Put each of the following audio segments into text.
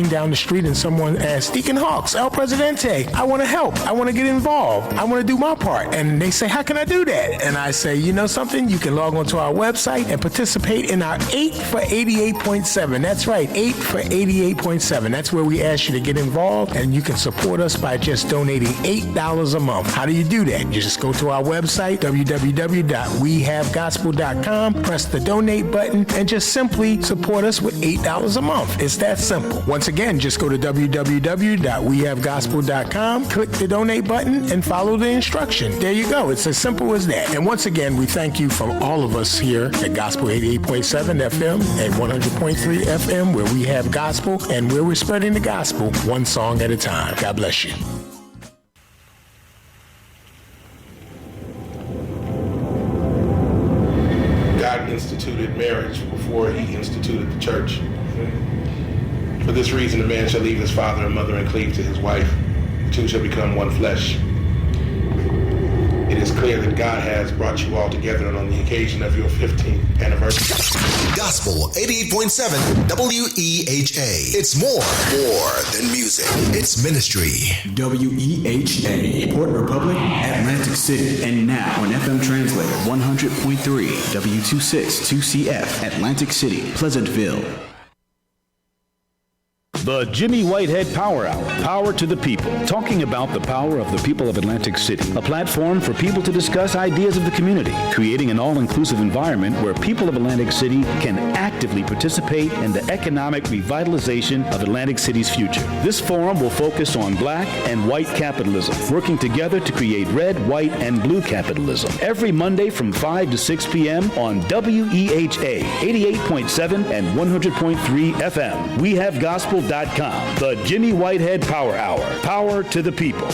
down the street and someone asks, Deacon Hawks, El Presidente, I want to help. I want to get involved. I want to do my part. And they say, how can I do that? And I say, you know something? You can log onto our website and participate in our 8 for 88.7. That's right, 8 for 88.7. That's where we ask you to get involved, and you can support us by just donating $8 a month. How do you do that? You just go to our website, www.wehavegospel.com, press the donate button, and just simply support us with $8 a month. It's that simple. Once again, just go to www.wehavegospel.com, click the donate button, and follow the instruction. There you go. It's as simple as that. And once again, we thank you from all of us here at Gospel 88.7 FM and 100.3 FM, where we have gospel and where we're spreading the gospel one song at a time. God bless you. God instituted marriage before he instituted the church. For this reason, a man shall leave his father and mother and cleave to his wife. The two shall become one flesh. It is clear that God has brought you all together on the occasion of your 15th anniversary. Gospel 88.7 WEHA. It's more than music. It's ministry. WEHA, Port Republic, Atlantic City. And now on FM translator 100.3 W262CF, Atlantic City, Pleasantville. The Jimmy Whitehead Power Hour, Power to the People, talking about the power of the people of Atlantic City, a platform for people to discuss ideas of the community, creating an all-inclusive environment where people of Atlantic City can actively participate in the economic revitalization of Atlantic City's future. This forum will focus on black and white capitalism, working together to create red, white, and blue capitalism. Every Monday from 5 to 6 p.m. on WEHA 88.7 and 100.3 FM. We have gospel.com. The Jimmy Whitehead Power Hour. Power to the people.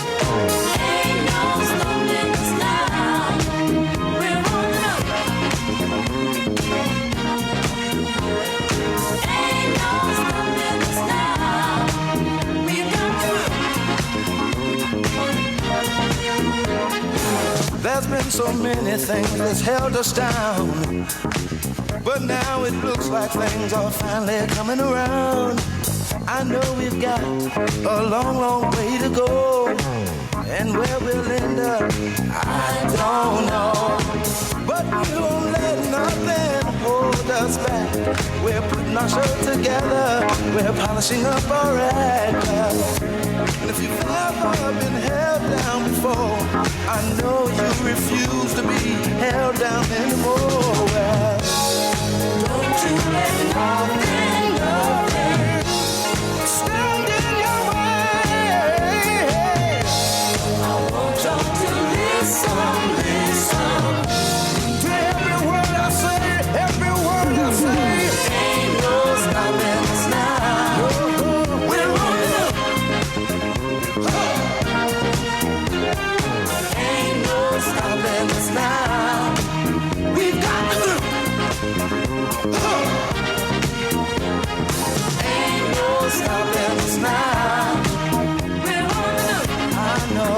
There's been so many things that's held us down, but now it looks like things are finally coming around. I know we've got a long, long way to go, and where we'll end up, I don't know. But we won't let nothing hold us back. We're putting our show together, we're polishing up our act. And if you've ever been held down before, I know you refuse to be held down anymore. Well, don't you let nothing stand in your way. I want y'all to listen to every word I say, every word I say. Ain't no stopping us now. We're rolling up. Ain't no stopping us now. We've got to do. Ain't no stopping us now. We're rolling up. I know.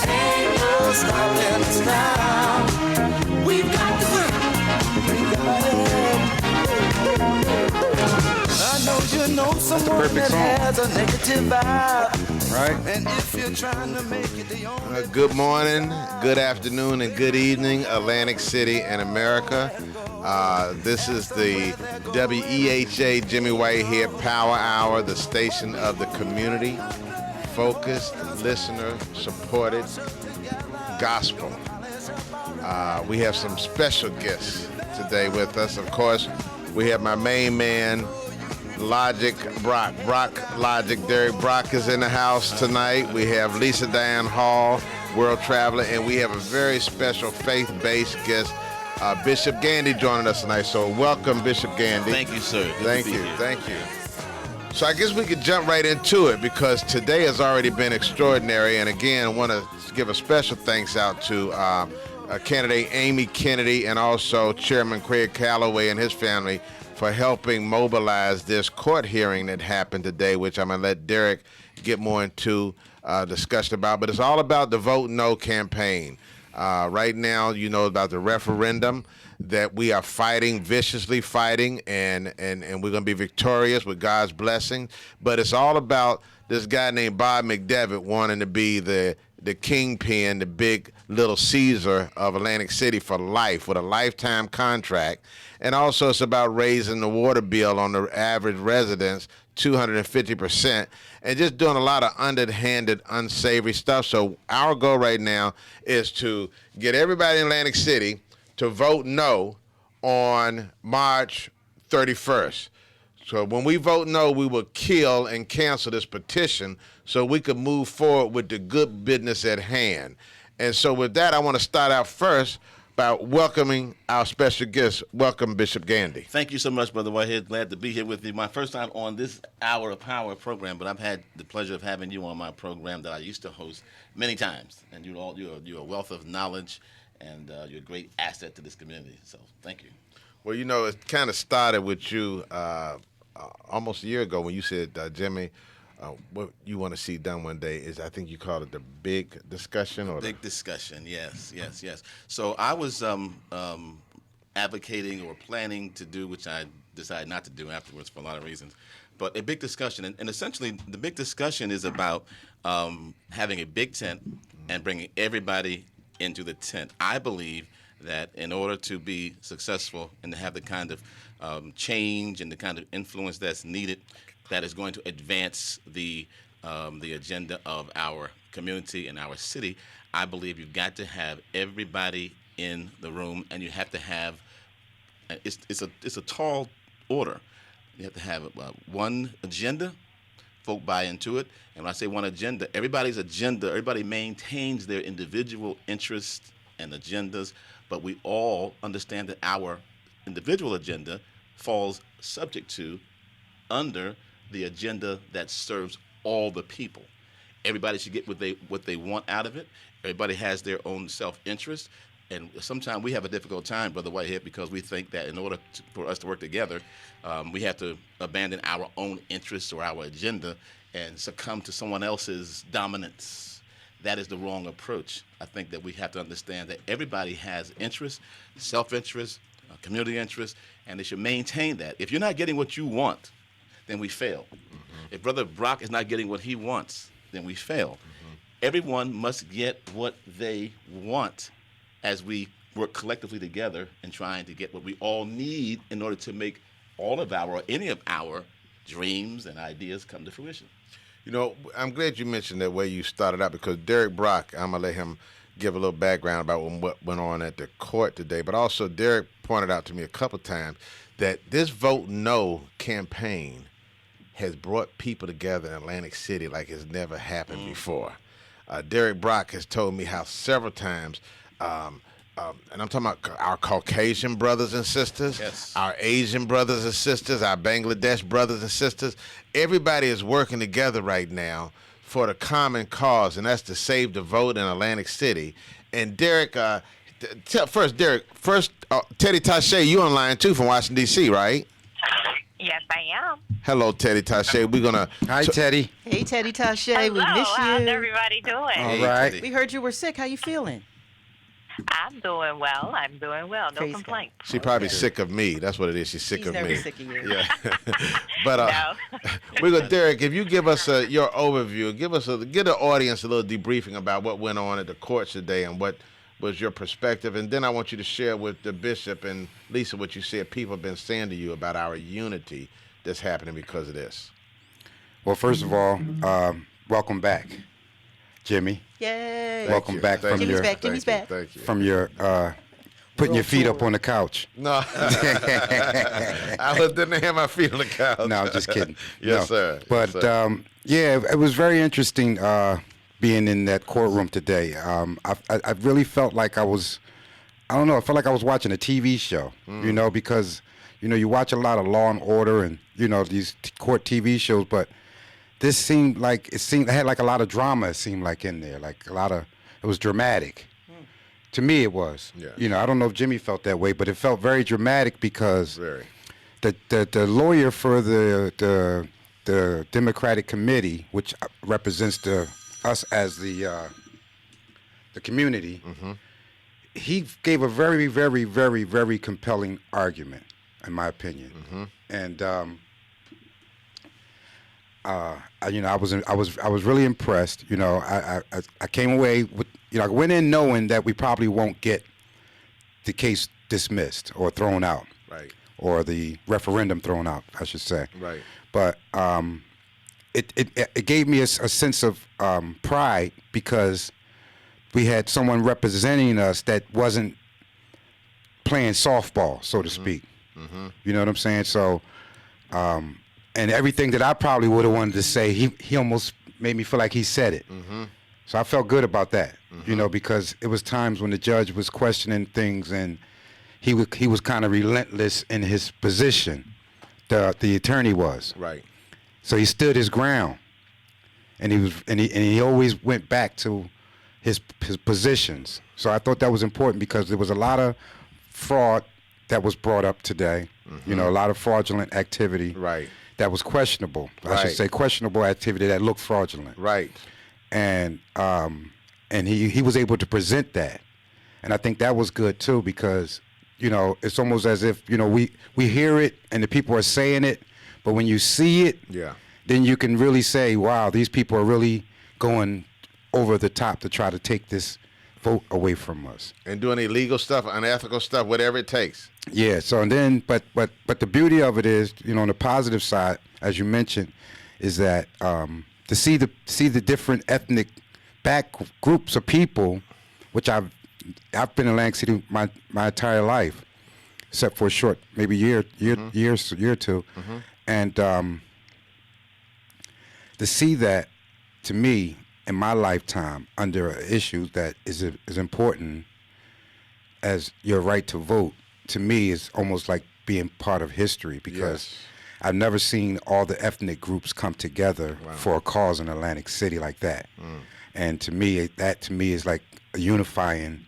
Ain't no stopping us now. We've got to do. We got it. I know you know someone that has a negative vibe. Right. And if you're trying to make it the only Good morning, good afternoon, and good evening, Atlantic City and America. This is the WEHA Jimmy Whitehead Power Hour, the station of the community, focused, listener, supported gospel. We have some special guests today with us. Of course, we have my main man, Logic Brock. Logic, Derek Brock is in the house tonight. We have Lisa Diane Hall, world traveler, and we have a very special faith-based guest, Bishop Gandy, joining us tonight. So welcome, Bishop Gandy. Thank you, sir. Thank you. So I guess we could jump right into it because today has already been extraordinary. And again, I want to give a special thanks out to candidate Amy Kennedy and also Chairman Craig Calloway and his family for helping mobilize this court hearing that happened today, which I'm going to let Derek get more into discussion about. But it's all about the Vote No campaign. Right now, you know about the referendum that we are fighting, viciously fighting, and we're going to be victorious with God's blessing. But it's all about this guy named Bob McDevitt wanting to be the kingpin, the big little Caesar of Atlantic City for life with a lifetime contract. And also it's about raising the water bill on the average residents 250%, and just doing a lot of underhanded, unsavory stuff. So our goal right now is to get everybody in Atlantic City to vote no on March 31st. So when we vote no, we will kill and cancel this petition so we can move forward with the good business at hand. And so with that, I want to start out first by welcoming our special guest. Welcome, Bishop Gandy. Thank you so much, Brother Whitehead. Glad to be here with you. My first time on this Hour of Power program, but I've had the pleasure of having you on my program that I used to host many times. And you're a wealth of knowledge, and you're a great asset to this community. So thank you. Well, you know, it kind of started with you almost a year ago when you said, Jimmy, what you want to see done one day is, I think you called it the big discussion. Or big discussion, yes. So I was advocating or planning to do, which I decided not to do afterwards for a lot of reasons, but a big discussion. And essentially, the big discussion is about having a big tent and bringing everybody into the tent. I believe that in order to be successful and to have the kind of change and the kind of influence that's needed, that is going to advance the agenda of our community and our city, I believe you've got to have everybody in the room, and you have to have it's a tall order. You have to have one agenda, folk buy into it, and when I say one agenda, everybody maintains their individual interests and agendas, but we all understand that our individual agenda falls subject to, under the agenda that serves all the people. Everybody should get what they want out of it. Everybody has their own self-interest, and sometimes we have a difficult time, Brother Whitehead, because we think that in order for us to work together, we have to abandon our own interests or our agenda and succumb to someone else's dominance. That is the wrong approach. I think that we have to understand that everybody has interests, self-interest, community interest, and they should maintain that. If you're not getting what you want, then we fail. Mm-hmm. If Brother Brock is not getting what he wants, then we fail. Mm-hmm. Everyone must get what they want as we work collectively together in trying to get what we all need in order to make all of our, or any of our dreams and ideas come to fruition. You know, I'm glad you mentioned that way you started out, because Derek Brock, I'm going to let him give a little background about what went on at the court today. But also, Derek pointed out to me a couple times that this Vote No campaign has brought people together in Atlantic City like it's never happened before. Derek Brock has told me how several times, and I'm talking about our Caucasian brothers and sisters, yes, our Asian brothers and sisters, our Bangladesh brothers and sisters. Everybody is working together right now for the common cause, and that's to save the vote in Atlantic City. And Derek, Teddy Taché, you online too from Washington, D.C., right? Yes, I am. Hello, Teddy Taché. We're gonna. Hi, Teddy. Hey, Teddy Taché. Hello, We miss you. how's everybody doing? All right. We heard you were sick. How you feeling? I'm doing well. No Praise complaints. She's probably sick of me. That's what it is. She's sick He's of never me. sick of you. Yeah. But No. we're gonna, Derek, if you give us your overview, give the audience a little debriefing about what went on at the courts today and what was your perspective, and then I want you to share with the bishop and Lisa what you said people have been saying to you about our unity that's happening because of this. Well, first of all, welcome back, Jimmy. Yay. Welcome back from Jimmy's your back. Jimmy's back. Thank you. from your putting your feet up on the couch. No, I didn't have my feet on the couch. No, I'm just kidding. Yes, No. sir. But Yes, sir. yeah, it was very interesting being in that courtroom today. I really felt like I felt like I was watching a TV show, you know, because, you know, you watch a lot of Law and Order and, you know, these court TV shows, but this it had like a lot of drama, it seemed like, in there, like it was dramatic. To me, it was. Yeah. You know, I don't know if Jimmy felt that way, but it felt very dramatic because Very. the lawyer for the Democratic Committee, which represents us as the community, he gave a very, very, very, very compelling argument, in my opinion. And I was really impressed. I came away with, I went in knowing that we probably won't get the case dismissed or thrown out, right, or the referendum thrown out, I should say, right. But it gave me a sense of pride, because we had someone representing us that wasn't playing softball, so to speak. You know what I'm saying? So, and everything that I probably would have wanted to say, he almost made me feel like he said it. So I felt good about that, because it was times when the judge was questioning things, and he was kind of relentless in his position. The attorney was. Right. So he stood his ground, and he always went back to his positions. So I thought that was important, because there was a lot of fraud that was brought up today. A lot of fraudulent activity. Right. That was questionable. Right. I should say questionable activity that looked fraudulent. Right. And he was able to present that, and I think that was good too, because it's almost as if we hear it and the people are saying it, but when you see it, then you can really say, wow, these people are really going over the top to try to take this vote away from us and doing illegal stuff, unethical stuff, whatever it takes. Yeah. So and then, but the beauty of it is, on the positive side, as you mentioned, is that to see the different ethnic back groups of people, which I've been in Atlantic City my entire life, except for a short maybe year or two, and to see that, to me, in my lifetime, under an issue that is as important as your right to vote, to me is almost like being part of history, because I've never seen all the ethnic groups come together for a cause in Atlantic City like that. And to me, that is like a unifying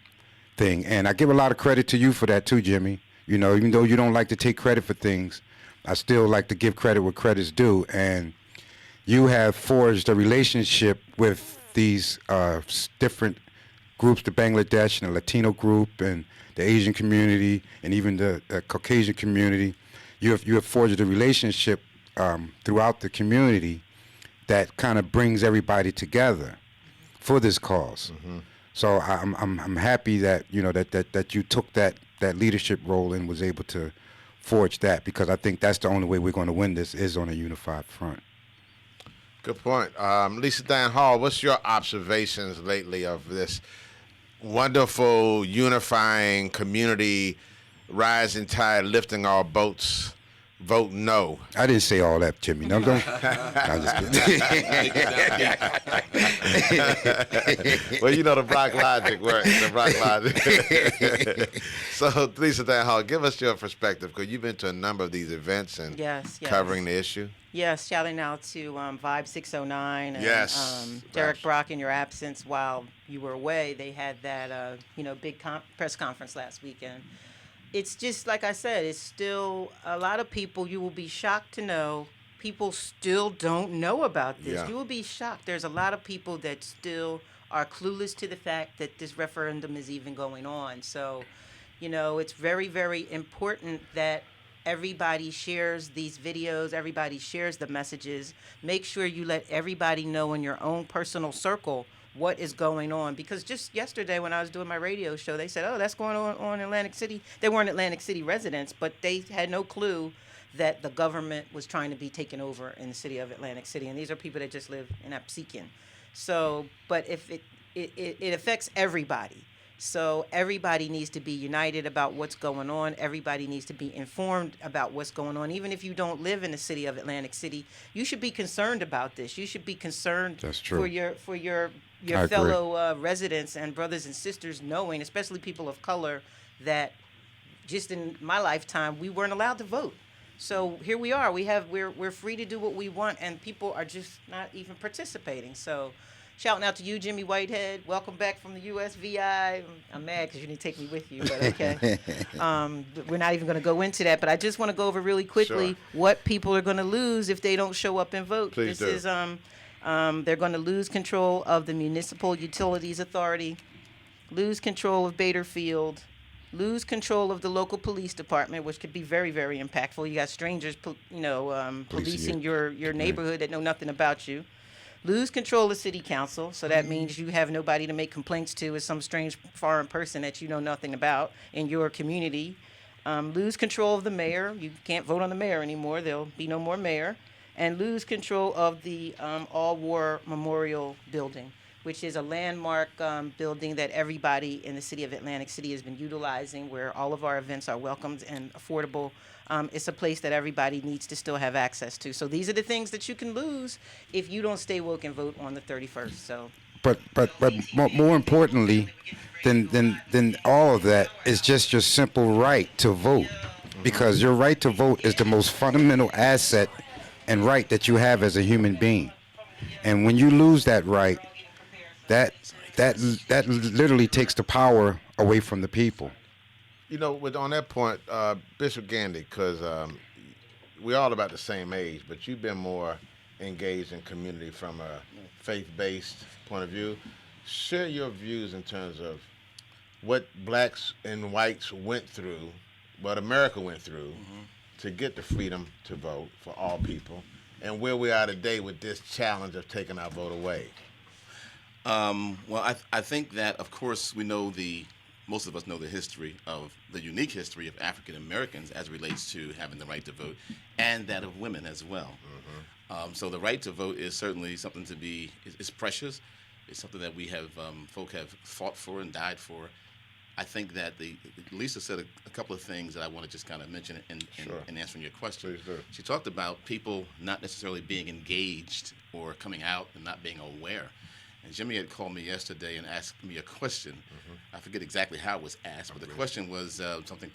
thing. And I give a lot of credit to you for that too, Jimmy. Even though you don't like to take credit for things, I still like to give credit where credit's due. And you have forged a relationship with these different groups, the Bangladesh and the Latino group and the Asian community and even the Caucasian community. You have forged a relationship throughout the community that kind of brings everybody together for this cause. So I'm happy that that you took that leadership role and was able to forge that, because I think that's the only way we're going to win this, is on a unified front. Good point. Lisa Diane Hall, what's your observations lately of this wonderful, unifying community, rising tide, lifting all boats, vote no? I didn't say all that, Jimmy. No, don't. I'm just kidding. Well, the Brock logic works. The Brock logic. So, Lisa Diane Hall, give us your perspective, because you've been to a number of these events and covering the issue. Yes, shouting out to Vibe 609 and Derek Brock, in your absence while you were away. They had that big press conference last weekend. It's just like I said, it's still a lot of people, you will be shocked to know, people still don't know about this. You will be shocked. There's a lot of people that still are clueless to the fact that this referendum is even going on. So, it's very, very important that everybody shares these videos, everybody shares the messages. Make sure you let everybody know in your own personal circle what is going on. Because just yesterday when I was doing my radio show, they said, oh, that's going on in Atlantic City. They weren't Atlantic City residents, but they had no clue that the government was trying to be taken over in the city of Atlantic City. And these are people that just live in Apsekian. So, but if it affects everybody. So everybody needs to be united about what's going on. Everybody needs to be informed about what's going on. Even if you don't live in the city of Atlantic City, you should be concerned about this. You should be concerned for your fellow residents and brothers and sisters, knowing, especially people of color, that just in my lifetime we weren't allowed to vote. So here we are. We're free to do what we want, and people are just not even participating. So. Shouting out to you, Jimmy Whitehead. Welcome back from the USVI. I'm mad because you didn't take me with you, but okay. We're not even going to go into that, but I just want to go over really quickly what people are going to lose if they don't show up and vote. Please do. They're going to lose control of the Municipal Utilities Authority. lose control of Baderfield, lose control of the local police department, which could be very, very impactful. You got strangers, policing your neighborhood that know nothing about you. Lose control of city council, so that means you have nobody to make complaints to as some strange foreign person that you know nothing about in your community. Lose control of the mayor. You can't vote on the mayor anymore. There'll be no more mayor. And lose control of the All-War Memorial Building, which is a landmark building that everybody in the city of Atlantic City has been utilizing, where all of our events are welcomed and affordable. It's a place that everybody needs to still have access to. So these are the things that you can lose if you don't stay woke and vote on the 31st. So, but more importantly than all of that is just your simple right to vote, because your right to vote is the most fundamental asset and right that you have as a human being. And when you lose that right, that literally takes the power away from the people. You know, on that point, Bishop Gandy, because we're all about the same age, but you've been more engaged in community from a faith-based point of view. Share your views in terms of what blacks and whites went through, what America went through, to get the freedom to vote for all people, and where we are today with this challenge of taking our vote away. Well, I think that, of course, most of us know the unique history of African Americans as it relates to having the right to vote, and that of women as well. So the right to vote is certainly something it's precious. It's something that folk have fought for and died for. I think that Lisa said a couple of things that I want to just kind of mention in answering your question. Please do. She talked about people not necessarily being engaged or coming out and not being aware. And Jimmy had called me yesterday and asked me a question. I forget exactly how it was asked, but the question was something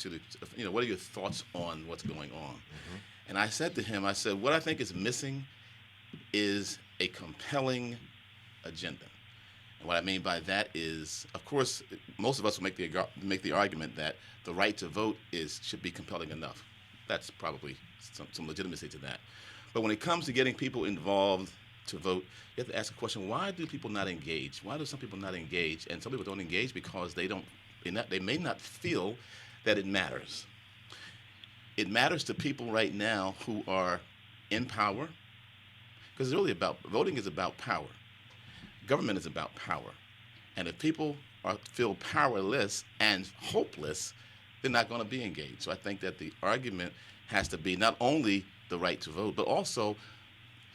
what are your thoughts on what's going on? And I said to him, what I think is missing is a compelling agenda. And what I mean by that is, of course, most of us will make the argument that the right to vote should be compelling enough. That's probably some legitimacy to that. But when it comes to getting people involved to vote, you have to ask a question: why do people not engage? Why do some people not engage? And some people don't engage because they may not feel that it matters. It matters to people right now who are in power, because it's really voting is about power. Government is about power. And if people feel powerless and hopeless, they're not going to be engaged. So I think that the argument has to be not only the right to vote, but also,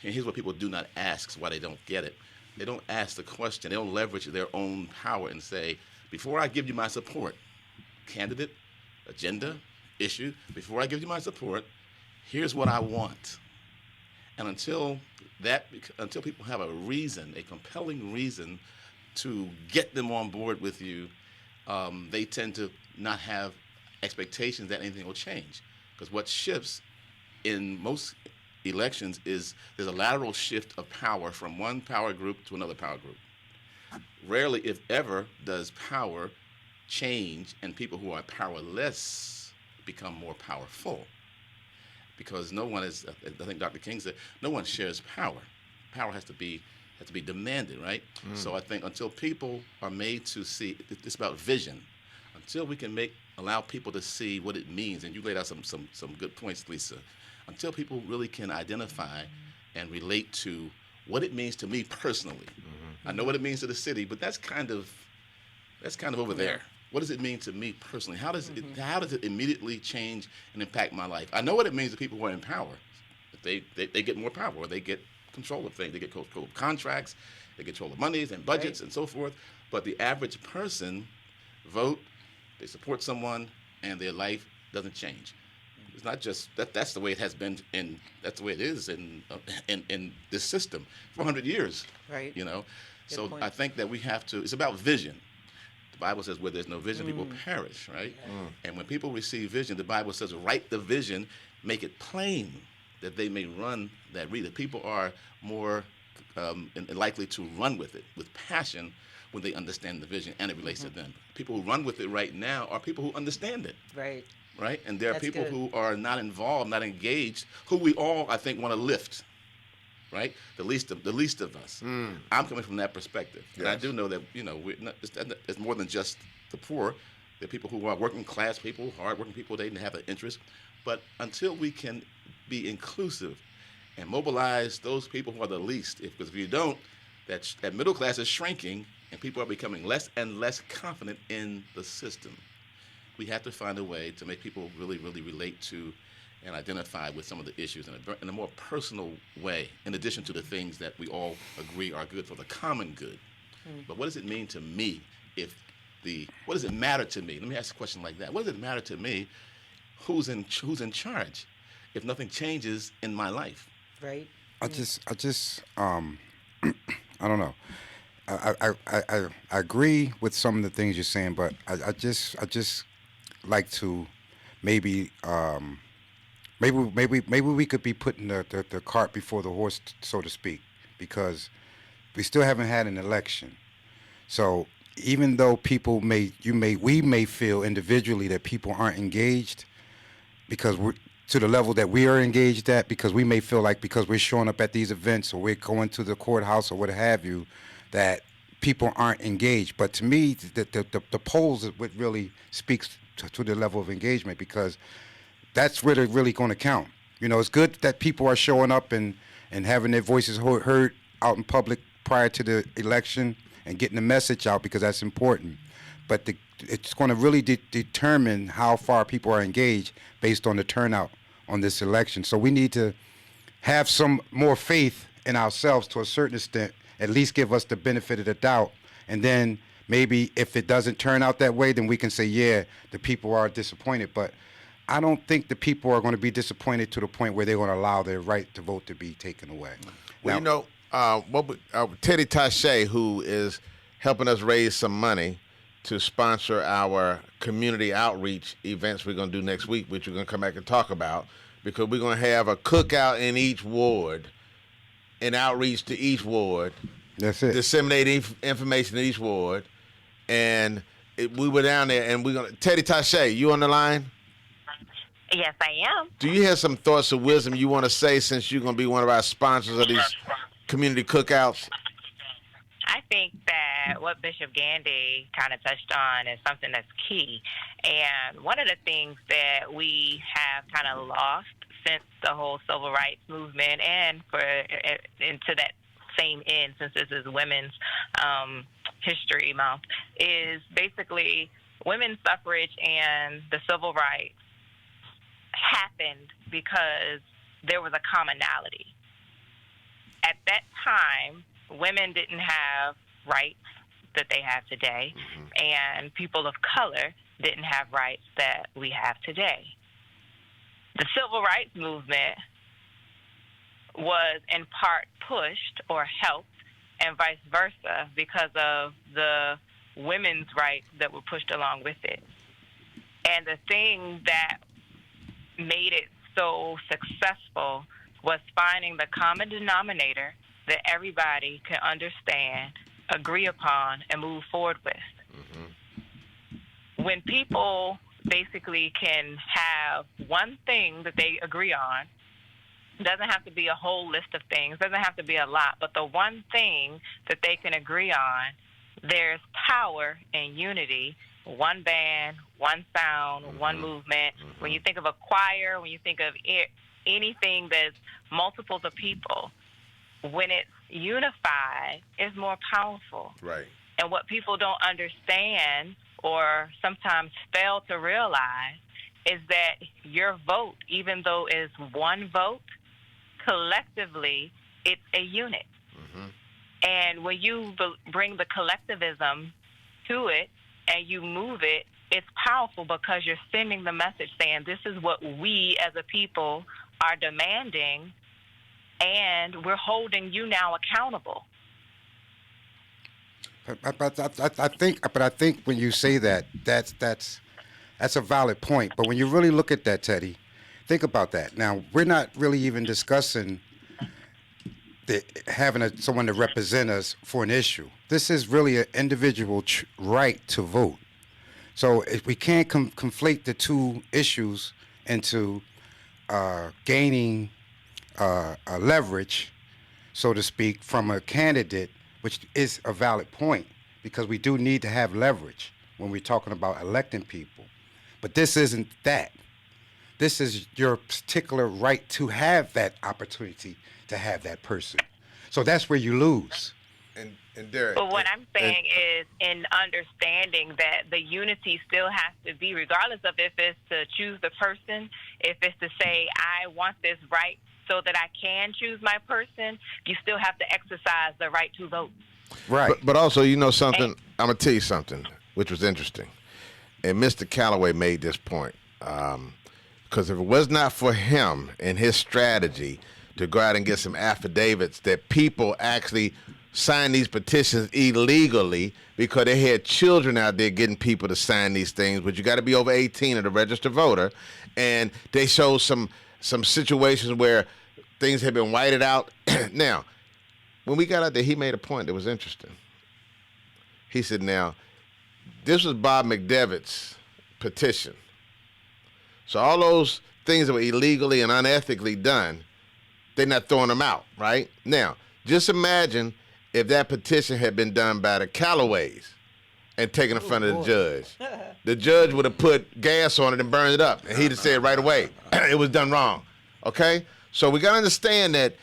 and here's what people do not ask, why they don't get it. They don't ask the question. They don't leverage their own power and say, before I give you my support, candidate, agenda, issue, before I give you my support, here's what I want. And until people have a compelling reason to get them on board with you, they tend to not have expectations that anything will change. Because what shifts in most elections is there's a lateral shift of power from one power group to another power group. Rarely, if ever, does power change and people who are powerless become more powerful. Because no one is, I think Dr. King said, no one shares power. Power has to be demanded, right? So I think until people are made to see, it's about vision. Until we can allow people to see what it means, and you laid out some good points, Lisa. Until people really can identify and relate to what it means to me personally. I know what it means to the city, but that's kind of over there. What does it mean to me personally? How does it immediately change and impact my life? I know what it means to people who are in power. They get more power, or they get control of things. They get control of contracts, they get control of monies and budgets and so forth. But the average person vote, they support someone, and their life doesn't change. It's not just that's the way it has been, and that's the way it is in this system for 100 years. Right. Good so point. I think that we have to. It's about vision. The Bible says where there's no vision, people perish, right? And when people receive vision, the Bible says write the vision, make it plain, that they may run that read. That people are more likely to run with it with passion when they understand the vision and it relates to them. People who run with it right now are people who understand it. Right? And there are people who are not involved, not engaged, who we all, I think, want to lift. right? The least of us. I'm coming from that perspective, and I do know that it's more than just the poor. There are people who are working class people, hardworking people. They didn't have an interest, but until we can be inclusive and mobilize those people who are the least, because if you don't, that middle class is shrinking, and people are becoming less and less confident in the system. We have to find a way to make people really, really relate to and identify with some of the issues in a more personal way, in addition to the things that we all agree are good for the common good. But what does it mean to me what does it matter to me? Let me ask a question like that. What does it matter to me who's in charge if nothing changes in my life? Right. I just I don't know. I agree with some of the things you're saying, but I just like to maybe we could be putting the cart before the horse, so to speak, because we still haven't had an election. So even though we may feel individually that people aren't engaged because we're to the level that we are engaged at, because we may feel like because we're showing up at these events or we're going to the courthouse or what have you, that people aren't engaged. But to me, the polls is what really speaks to the level of engagement, because that's where they're really going to count. It's good that people are showing up and having their voices heard out in public prior to the election and getting the message out, because that's important. But it's going to really determine how far people are engaged based on the turnout on this election. So we need to have some more faith in ourselves to a certain extent, at least give us the benefit of the doubt. And then maybe if it doesn't turn out that way, then we can say, yeah, the people are disappointed. But I don't think the people are going to be disappointed to the point where they're going to allow their right to vote to be taken away. Well, Teddy Taché, who is helping us raise some money to sponsor our community outreach events we're going to do next week, which we're going to come back and talk about, because we're going to have a cookout in each ward, an outreach to each ward. That's it. Disseminate information in each ward. And we were down there, and we're going to... Teddy Taché, you on the line? Yes, I am. Do you have some thoughts of wisdom you want to say, since you're going to be one of our sponsors of these community cookouts? I think that what Bishop Gandy kind of touched on is something that's key. And one of the things that we have kind of lost since the whole civil rights movement, and to that same end, since this is Women's History Month, is basically women's suffrage and the civil rights happened because there was a commonality. At that time, women didn't have rights that they have today, and people of color didn't have rights that we have today. The civil rights movement was in part pushed or helped, and vice versa, because of the women's rights that were pushed along with it. And the thing that made it so successful was finding the common denominator that everybody can understand, agree upon, and move forward with. When people basically can have one thing that they agree on, it doesn't have to be a whole list of things, doesn't have to be a lot, but the one thing that they can agree on, there's power in unity. One band, one sound, one movement. When you think of a choir, when you think of anything that's multiples of people, when it's unified, it's more powerful. Right. And what people don't understand or sometimes fail to realize is that your vote, even though it's one vote, collectively, it's a unit. And when you bring the collectivism to it and you move it, it's powerful, because you're sending the message saying this is what we as a people are demanding, and we're holding you now accountable. I think when you say that, that's a valid point. But when you really look at that, Teddy, think about that. Now, we're not really even discussing having someone to represent us for an issue. This is really an individual right to vote. So if we can't conflate the two issues into gaining leverage so to speak, from a candidate, which is a valid point, because we do need to have leverage when we're talking about electing people. But this isn't that. This is your particular right to have that opportunity to have that person. So that's where you lose. And Derek, but what I'm saying is in understanding that the unity still has to be, regardless of if it's to choose the person, if it's to say, I want this right so that I can choose my person, you still have to exercise the right to vote. Right. But also, you know something, I'm going to tell you something, which was interesting. And Mr. Calloway made this point. Because if it was not for him and his strategy to go out and get some affidavits that people actually sign these petitions illegally because they had children out there getting people to sign these things, but you got to be over 18 and a registered voter. And they showed some situations where things had been whited out. Now, when we got out there, he made a point that was interesting. He said, now, this was Bob McDevitt's petition. So all those things that were illegally and unethically done, they're not throwing them out, right? Now, just imagine if that petition had been done by the Callaways and taken in front of the judge. The judge would have put gas on it and burned it up, and he'd have said right away, it was done wrong, okay? So we got to understand that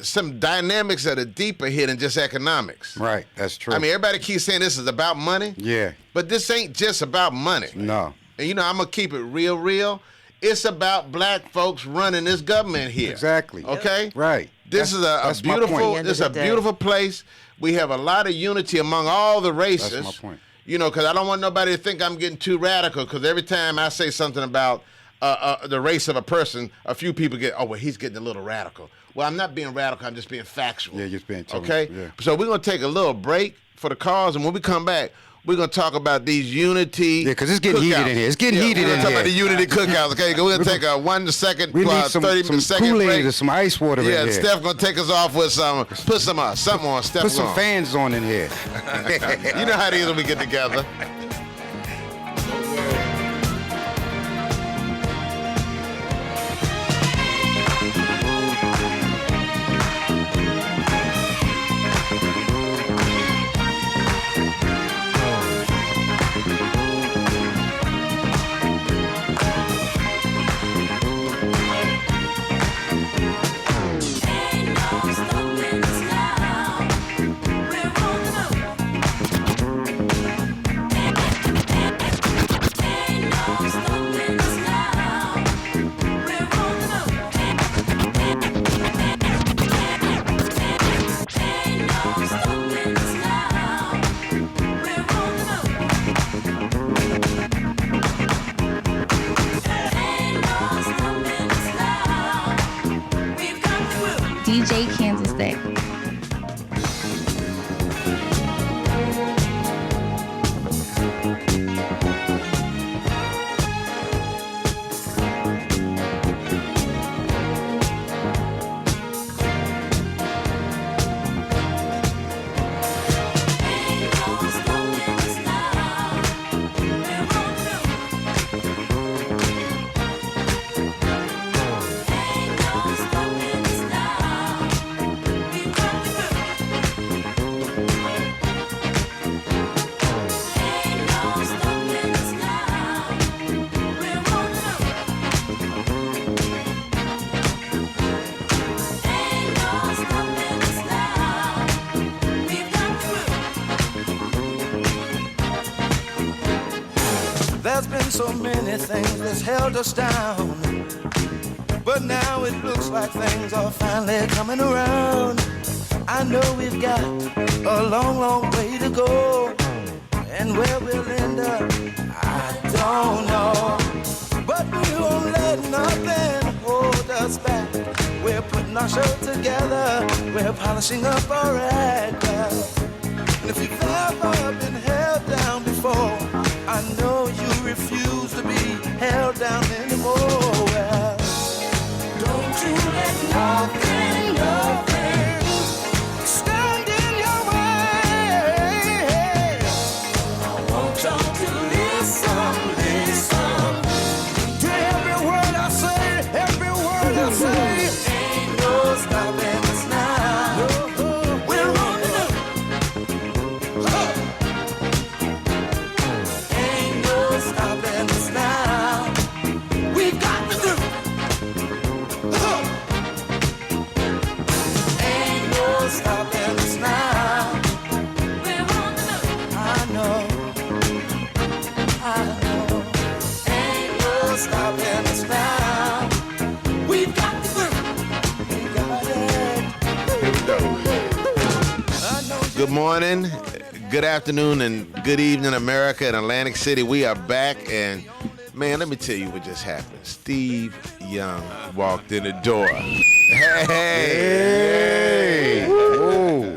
some dynamics that are deeper here than just economics. Right, that's true. I mean, everybody keeps saying this is about money. Yeah. But this ain't just about money. No. And you know, I'm going to keep it real. It's about black folks running this government here. Exactly. Okay? Right. This is a beautiful place. We have a lot of unity among all the races. That's my point. You know, because I don't want nobody to think I'm getting too radical, because every time I say something about the race of a person, a few people get, oh, well, he's getting a little radical. Well, I'm not being radical. I'm just being factual. Yeah, just being totally, okay? Yeah. So we're going to take a little break for the cause, and when we come back, we're going to talk about these unity. Yeah, because it's getting heated in here. It's getting heated in here. We're going to talk about the unity cookouts, okay? We're going to take a 1 second, we need some 30-second Kool-Aid break. or some ice water in here. Yeah, Steph going to take us off with put some something on. Steph, put some fans on in here. You know how it is when we get together. DJ Kansas Day. There's been so many things that's held us down, but now it looks like things are finally coming around. I know we've got a long, long way to go, and where we'll end up, I don't know. But we won't let nothing hold us back. We're putting our show together, we're polishing up our act. And if you've ever been held down before, I know you refuse to be held down anymore. Well, don't you let nothing stand in your way. I want y'all to listen to every word I say, every word I say. Ain't no stopping us now. Good morning, good afternoon, and good evening, America and Atlantic City. We are back, and man, let me tell you what just happened. Steve Young walked in the door. Hey!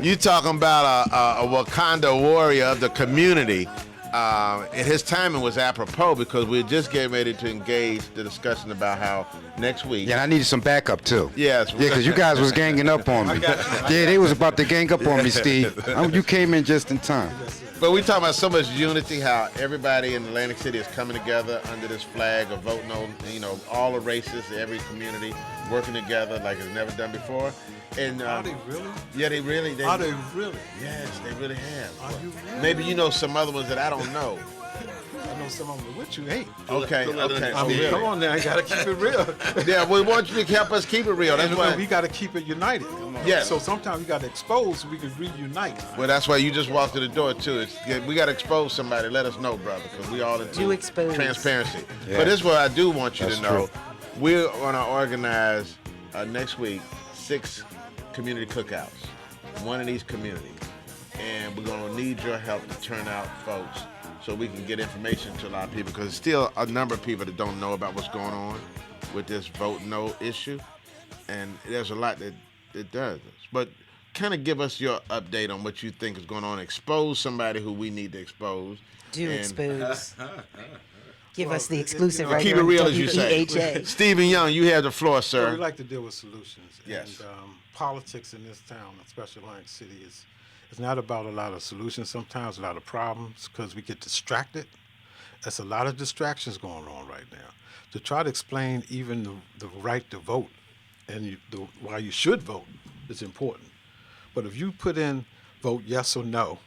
You talking about a Wakanda warrior of the community. And his timing was apropos because we were just getting ready to engage the discussion about how next week. Yeah, I needed some backup too. Yes. Yeah, because you guys was ganging up on me. Yeah, they was about to gang up on me, Steve. You came in just in time. But we talking about so much unity, how everybody in Atlantic City is coming together under this flag of voting on, all the races, every community working together like it's never done before. And are they really? Yeah, they really. Are they really? Yes, they really have. Are you really? Maybe you know some other ones that I don't know. I know some of them. What you hate? Okay. I mean, come on now, I gotta keep it real. Yeah, we want you to help us keep it real. That's why we gotta keep it united. Yes. So sometimes we gotta expose so we can reunite. Well, that's why you just walked to the door too. We gotta expose somebody. Let us know, brother, because we all into transparency. Yeah. But this is what I do want you That's to know. true. We're gonna organize next week 6 community cookouts, one in each community, and we're gonna need your help to turn out folks so we can get information to a lot of people, because there's still a number of people that don't know about what's going on with this vote no issue, and there's a lot that does this. But kind of give us your update on what you think is going on. Expose somebody who we need to expose. Expose. Give us the exclusive right keep here it real, on as you say. WEHA. Stephen Young, you have the floor, sir. Well, we like to deal with solutions. Yes. And politics in this town, especially Atlantic City, is not about a lot of solutions. Sometimes a lot of problems because we get distracted. There's a lot of distractions going on right now. To try to explain even the right to vote and why you should vote is important. But if you put in vote yes or no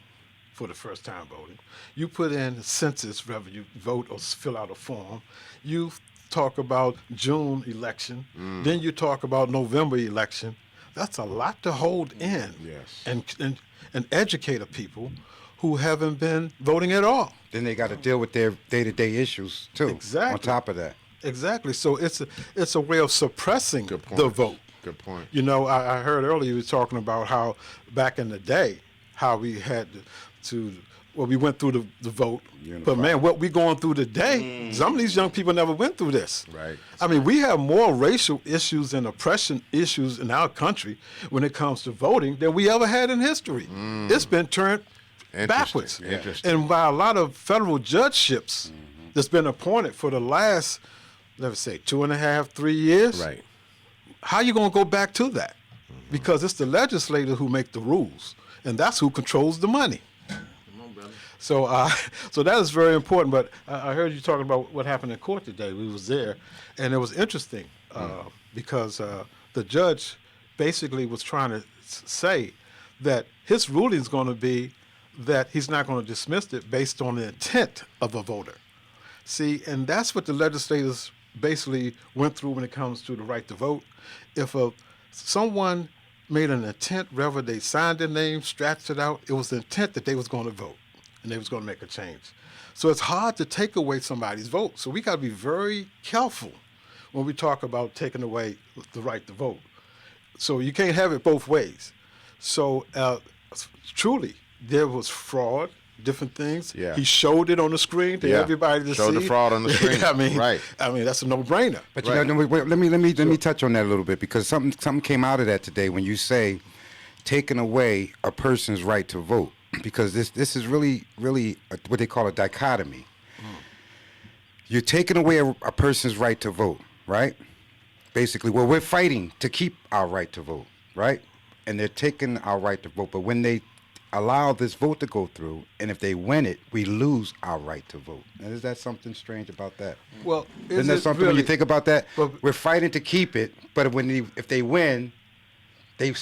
for the first time voting, you put in census revenue, vote or fill out a form, you talk about June election, then you talk about November election. That's a lot to hold in. Yes. And educate the people who haven't been voting at all. Then they got to deal with their day-to-day issues too. Exactly. On top of that. Exactly. So it's a way of suppressing the vote. Good point. I heard earlier you were talking about how back in the day, how we had we went through the vote. Unified. But man, what we going through today, some of these young people never went through this. Right. I mean, we have more racial issues and oppression issues in our country when it comes to voting than we ever had in history. It's been turned backwards. Interesting. And by a lot of federal judgeships that's been appointed for the last, let's say, 2.5, 3 years. Right. How you going to go back to that? Because it's the legislators who make the rules, and that's who controls the money. So that is very important. But I heard you talking about what happened in court today. We was there, and it was interesting because the judge basically was trying to say that his ruling is going to be that he's not going to dismiss it based on the intent of a voter. See, and that's what the legislators basically went through when it comes to the right to vote. If someone made an intent, whether they signed their name, scratched it out, it was the intent that they was going to vote and they was going to make a change. So it's hard to take away somebody's vote. So we got to be very careful when we talk about taking away the right to vote. So you can't have it both ways. So truly, there was fraud, different things. Yeah. He showed it on the screen to everybody to see. Showed the fraud on the screen. I mean, right. I mean, that's a no-brainer. But you know, wait, let me touch on that a little bit, because something came out of that today when you say taking away a person's right to vote, because this is really what they call a dichotomy. You're taking away a person's right to vote, right? Basically, well, we're fighting to keep our right to vote, right? And they're taking our right to vote, but when they allow this vote to go through, and if they win it, we lose our right to vote. Now, is that something strange about that? Well, isn't that something when you think about that? Well, we're fighting to keep it, but if they win,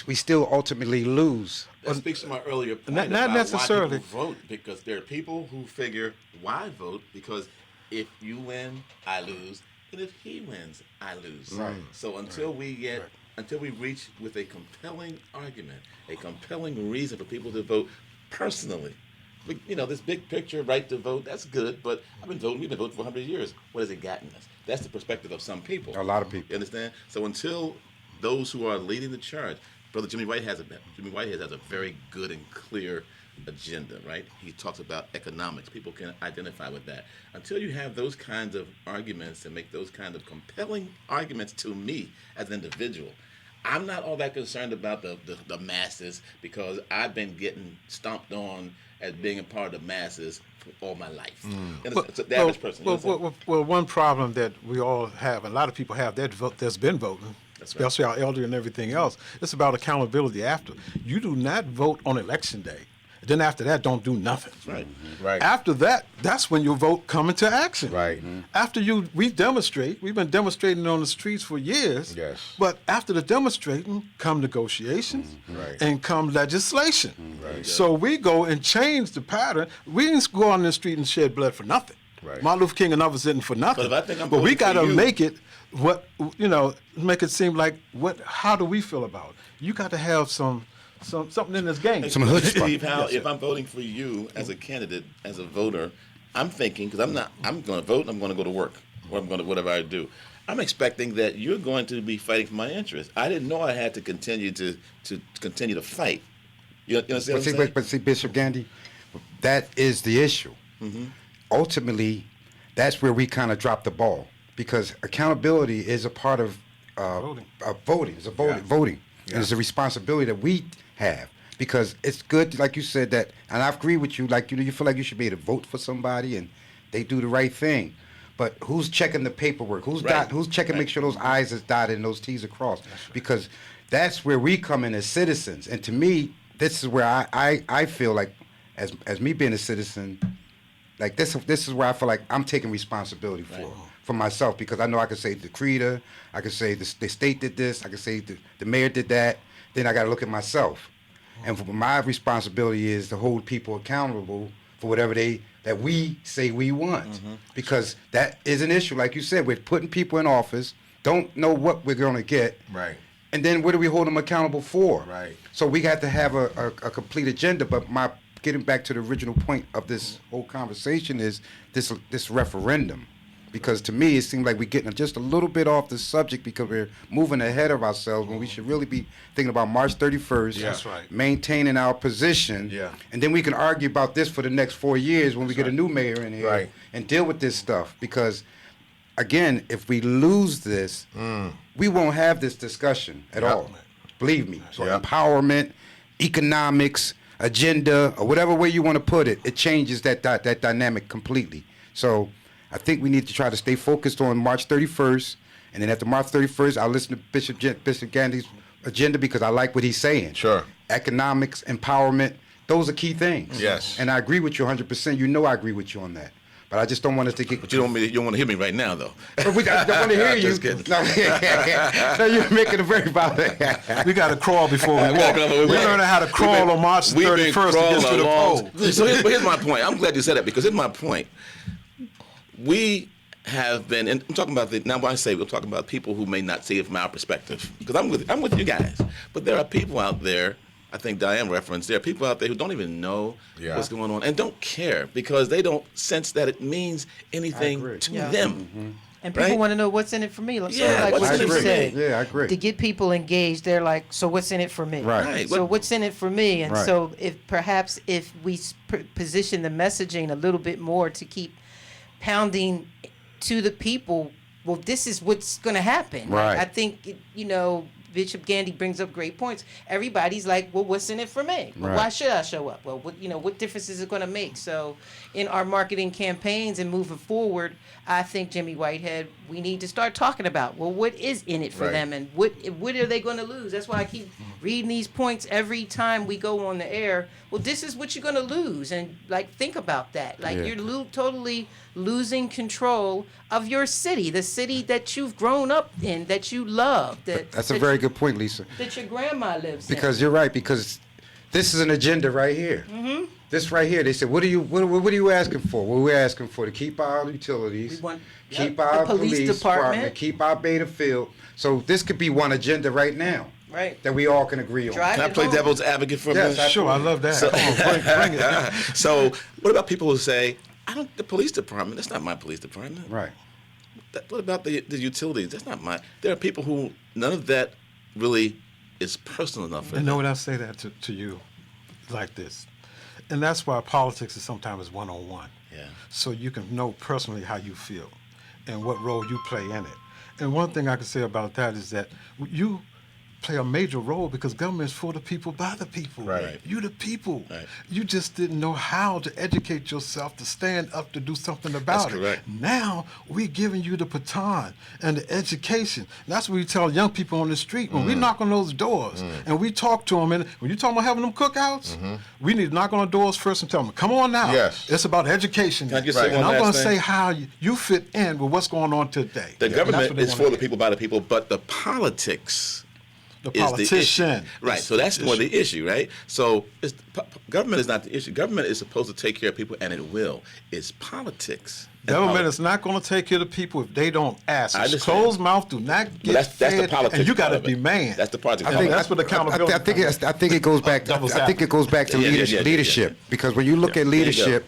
we still ultimately lose. That speaks to my earlier point not about necessarily. why people vote, because there are people who figure, why vote? Because if you win, I lose, and if he wins, I lose. Right. So until we reach with a compelling argument, a compelling reason for people to vote personally. This big picture, right to vote, that's good, but we've been voting for 100 years. What has it gotten us? That's the perspective of some people. A lot of people. You understand? So until those who are leading the charge Brother Jimmy Whitehead has a very good and clear agenda, right? He talks about economics. People can identify with that. Until you have those kinds of arguments and make those kinds of compelling arguments to me as an individual, I'm not all that concerned about the masses, because I've been getting stomped on as being a part of the masses for all my life. It's the average person. Well, one problem that we all have, and a lot of people have, that's been voting, especially our elderly and everything else, it's about accountability after. You do not vote on election day. Then after that, don't do nothing. Right. Right. After that, that's when your vote come into action. Right. After we demonstrate, we've been demonstrating on the streets for years. Yes. But after the demonstrating, come negotiations Right. and come legislation. Right. So we go and change the pattern. We didn't go on the street and shed blood for nothing. Right. Martin Luther King and others didn't for nothing. But if I think I'm we voting got to for you- make it make it seem like how do we feel about it? You got to have something in this game. Steve, if I'm voting for you as a candidate, as a voter, I'm thinking, because I'm going to vote and I'm going to go to work, or I'm going to whatever I do. I'm expecting that you're going to be fighting for my interests. I didn't know I had to continue to fight. You understand what I'm saying? But see, Bishop Gandy, that is the issue. Ultimately, that's where we kind of drop the ball, because accountability is a part of voting. It's voting. And it's a responsibility that we have, because it's good, like you said, that, and I agree with you, like, you feel like you should be able to vote for somebody and they do the right thing. But who's checking the paperwork? Who's checking to make sure those I's is dotted and those T's are crossed? Because that's where we come in as citizens. And to me, this is where I feel like, as me being a citizen, like this is where I feel like I'm taking responsibility for myself, because I know I can say the creator, I can say the state did this, I can say the mayor did that. Then I got to look at myself, and my responsibility is to hold people accountable for whatever that we say we want, because that is an issue. Like you said, we're putting people in office, don't know what we're going to get, Right. and then what do we hold them accountable for? Right. So we got to have a complete agenda. But getting back to the original point of this whole conversation is this referendum. Because to me, it seems like we're getting just a little bit off the subject, because we're moving ahead of ourselves when we should really be thinking about March 31st, That's right. maintaining our position, and then we can argue about this for the next 4 years when we get a new mayor in here, Right. and deal with this stuff. Because, again, if we lose this, we won't have this discussion at all. Believe me. So empowerment, economics, agenda, or whatever way you want to put it, it changes that dynamic completely. So I think we need to try to stay focused on March 31st, and then after March 31st, I'll listen to Bishop Gandy's agenda, because I like what he's saying. Sure. Economics, empowerment, those are key things. Yes. And I agree with you 100%. You know I agree with you on that. But I just don't want us to get... But you don't want to hear me right now, though. But I don't want to hear you. Just kidding. No, you're making it very violent. We got to crawl before we walk. We're learning how to crawl on March 31st to get to the poll. So here's my point. I'm glad you said that, because here's my point. We have been, and I'm talking about now when I say we're talking about people who may not see it from our perspective, because I'm with you guys. But there are people out there, I think Diane referenced, there are people out there who don't even know what's going on and don't care, because they don't sense that it means anything to them. And people want to know what's in it for me. Like, like what's what in it you for said. me? Yeah, I agree. To get people engaged, they're like, so what's in it for me? Right. So what's in it for me? And Right. so if we position the messaging a little bit more to keep pounding to the people, well, this is what's going to happen. Right. I think, Bishop Gandy brings up great points. Everybody's like, well, what's in it for me? Well, why should I show up? Well, what difference is it going to make? So in our marketing campaigns and moving forward, I think, Jimmy Whitehead, we need to start talking about, well, what is in it for them, and what are they going to lose? That's why I keep reading these points every time we go on the air. Well, this is what you're going to lose, and think about that. You're totally losing control of your city, the city that you've grown up in, that you love. That's a very good point, Lisa. That your grandma lives in. Because you're right, because this is an agenda right here. Mm-hmm. This right here, they said, what are you asking for? Well, we're asking for to keep our utilities, keep our police department, keep our Beta Field. So this could be one agenda right now. Right. That we all can agree on. Can I play devil's advocate for a minute? Sure, I love that. So, bring it. So what about people who say, the police department, that's not my police department. Right. What about the utilities? That's not my. There are people who none of that really is personal enough for You know them. what I say that to you like this. And that's why politics is sometimes one-on-one. Yeah. So you can know personally how you feel and what role you play in it. And one thing I can say about that is that you play a major role because government is for the people, by the people. Right. You the people. Right. You just didn't know how to educate yourself to stand up to do something about That's it. correct. Now we're giving you the baton and the education. That's what we tell young people on the street. When we knock on those doors and we talk to them, and when you talk about having them cookouts, we need to knock on the doors first and tell them, come on now. Yes. It's about education. Can I just say And one I'm going last to thing? say how you fit in with what's going on today. The And that's what government they is wanna for the hear. people, by the people, but the politics The is the issue. politician. Right, so that's more the issue, right? So government is not the issue. Government is supposed to take care of people, and it will. It's politics. and Government poli- is not going to take care of the people if they don't ask. I understand. Closed mouth do not But get that's the fed, politics. and you got to part of it. demand. That's the politics. I think that's what accountability. I think it goes back. Devil's I think it goes back to Yeah, yeah. leadership because when you look at There you go.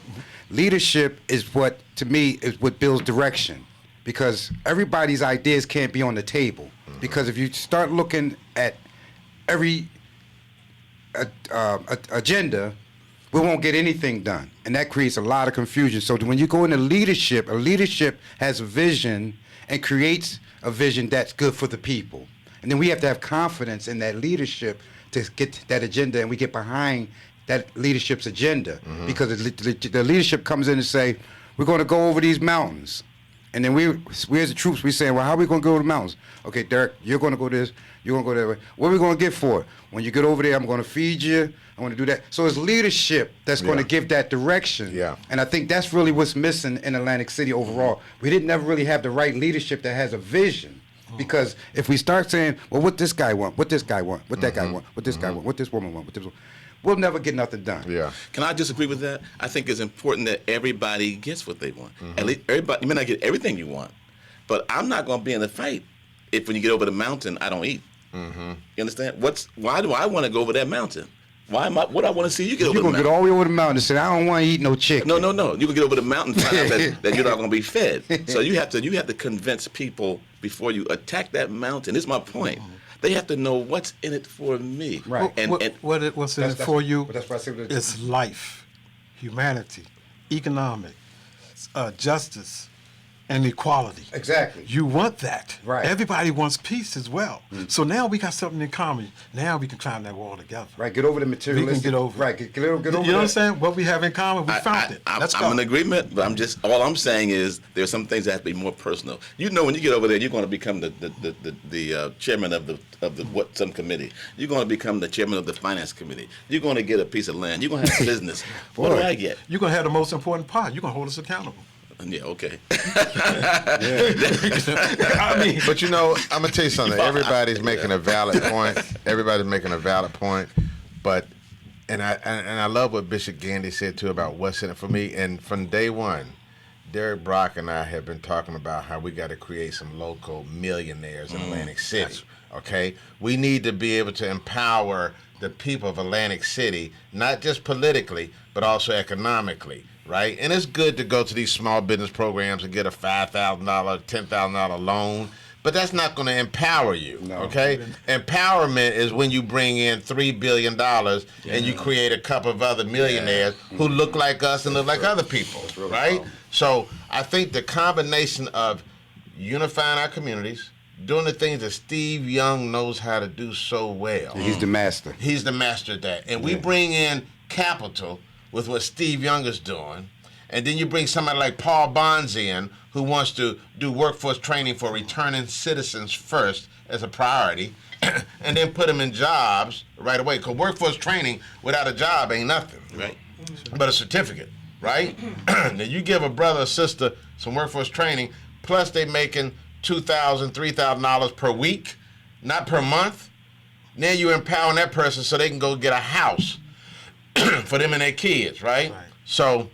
leadership is what to me is what builds direction. Because everybody's ideas can't be on the table. Because if you start looking at every agenda, we won't get anything done, and that creates a lot of confusion. So when you go into leadership, a leadership has a vision and creates a vision that's good for the people. And then we have to have confidence in that leadership to get that agenda, and we get behind that leadership's agenda. Because the leadership comes in and say, we're going to go over these mountains. And then we as the troops, we saying, well, how are we going to go to the mountains? Okay, Derek, you're going to go this, you're going to go that way. What are we going to get for it? When you get over there, I'm going to feed you, I'm going to do that. So it's leadership that's going to give that direction. Yeah. And I think that's really what's missing in Atlantic City overall. We didn't ever really have the right leadership that has a vision. Because if we start saying, well, what this guy want, what this guy want, what that guy want, what this guy want, what this woman want, what this woman, we'll never get nothing done. Yeah. Can I disagree with that? I think it's important that everybody gets what they want. At least everybody, you may not get everything you want, but I'm not going to be in the fight if when you get over the mountain, I don't eat. You understand? Why do I want to go over that mountain? What I want to see you get over You're the going to mountain. get all the way over the mountain and say, I don't want to eat no chicken. No. You can get over the mountain and find out that you're not going to be fed. So you have to convince people before you attack that mountain. This is my point. They have to know what's in it for me. Right. What's in it for you? That's why I said It's life, humanity, economic, justice, and equality. Exactly. You want that. Right. Everybody wants peace as well. So now we got something in common. Now we can climb that wall together. Right, get over the materialistic. We can get over it. Right, get over You know what I'm saying? What we have in common, we found it. Let's go. I'm in agreement, but all I'm saying is there's some things that have to be more personal. You know, when you get over there, you're going to become the chairman of the some committee. You're going to become the chairman of the finance committee. You're going to get a piece of land. You're going to have a business. What do I get? You're going to have the most important part. You're going to hold us accountable. Yeah, okay. I mean, But you know, I'm gonna tell you something. Everybody's making a valid point. Everybody's making a valid point. But and I love what Bishop Gandy said too about what's in it for me. And from day one, Derek Brock and I have been talking about how we got to create some local millionaires in Atlantic City. Okay, we need to be able to empower the people of Atlantic City, not just politically, but also economically. Right? And it's good to go to these small business programs and get a $5,000, $10,000 loan, but that's not going to empower you, okay? Empowerment is when you bring in $3 billion and you create a couple of other millionaires who look like us and look like other people, right? So I think the combination of unifying our communities, doing the things that Steve Young knows how to do so well. He's the master. He's the master at that. And we bring in capital with what Steve Young is doing, and then you bring somebody like Paul Bonds in who wants to do workforce training for returning citizens first as a priority, and then put them in jobs right away. Because workforce training without a job ain't nothing, right? But a certificate, right? Now you give a brother or sister some workforce training, plus they making $2,000, $3,000 per week, not per month. Now you're empowering that person so they can go get a house for them and their kids, right? So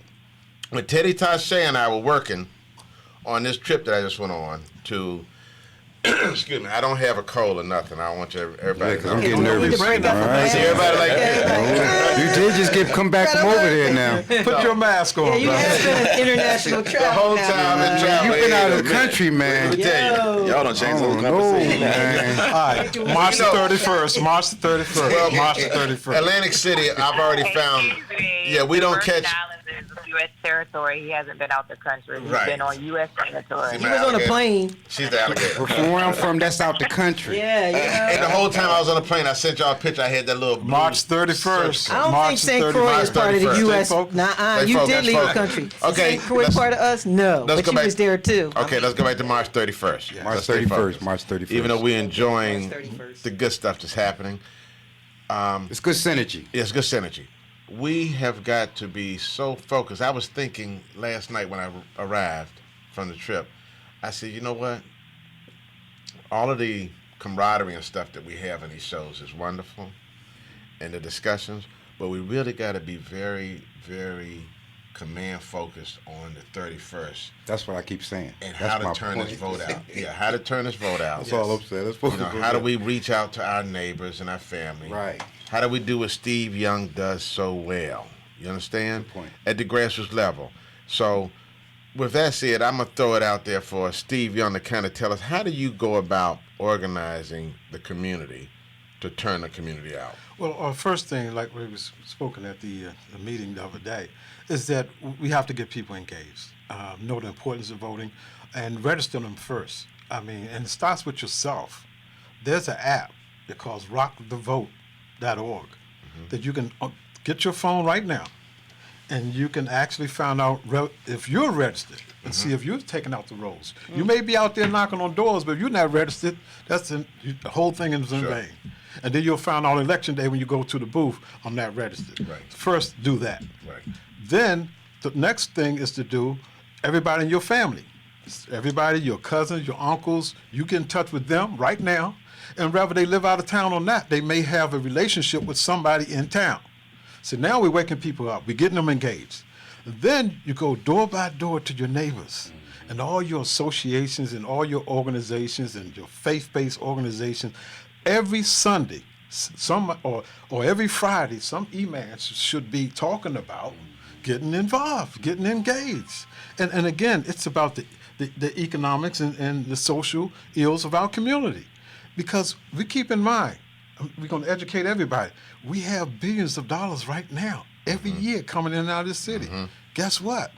when Teddy Taché and I were working on this trip that I just went on to Excuse me, I don't have a cold or nothing. I want you everybody. Because I'm getting nervous. All right. See everybody like that. You did just come back from over there now. Put your mask on. Yeah, you have been an international travel. The whole time in travel. You've been out of the country, man. Let me tell you. Y'all don't change the whole No, conversation. man. All right, March the 31st. March the 31st. Well, March the 31st. Atlantic City, I've already found. Yeah, we don't catch. Islands is U.S. territory. He hasn't been out the country. He's Right. been on U.S. territory. He was on a plane. She's the alligator. But from where I'm from, that's out the country. Yeah, And the whole time I was on the plane, I sent y'all a picture. I had that little blue March 31st. I don't March think St. 31st. Croix is part of the U.S. Folk. Nah, Stay you focused, did leave the focus. country. Okay, St. Croix let's- part of us? No, let's but go you back- was there too. Okay, let's go back to March 31st. March Let's stay 31st. focused. March 31st. Even though we're enjoying March 31st. the good stuff that's happening, It's good synergy. it's good synergy. We have got to be so focused. I was thinking last night when I arrived from the trip, I said, you know what? All of the camaraderie and stuff that we have in these shows is wonderful, and the discussions, but we really got to be very, very command focused on the 31st. That's what I keep saying. And That's how my to turn point. this vote out. Yeah, how to turn this vote out. That's all I'm saying. That's You know, how do we reach out to our neighbors and our family? Right. How do we do what Steve Young does so well? You understand? Good point. At the grassroots level. So, with that said, I'm going to throw it out there for Steve Young to kind of tell us, how do you go about organizing the community to turn the community out? Well, first thing, like we was spoken at the meeting the other day, is that we have to get people engaged, know the importance of voting, and register them first. I mean, and it starts with yourself. There's an app that calls rockthevote.org that you can get your phone right now, and you can actually find out if you're registered and see if you're taking out the rolls. You may be out there knocking on doors, but if you're not registered, the whole thing is in vain. And then you'll find out election day when you go to the booth, I'm not registered. Right. First, do that. Right. Then the next thing is to do everybody in your family. Everybody, your cousins, your uncles, you get in touch with them right now. And whether they live out of town or not, they may have a relationship with somebody in town. So now we're waking people up. We're getting them engaged. Then you go door by door to your neighbors and all your associations and all your organizations and your faith-based organizations. Every Sunday, or every Friday, some emails should be talking about getting involved, getting engaged. And again, it's about the economics and the social ills of our community. Because we keep in mind, we're going to educate everybody. We have billions of dollars right now, every year coming in and out of this city. Guess what?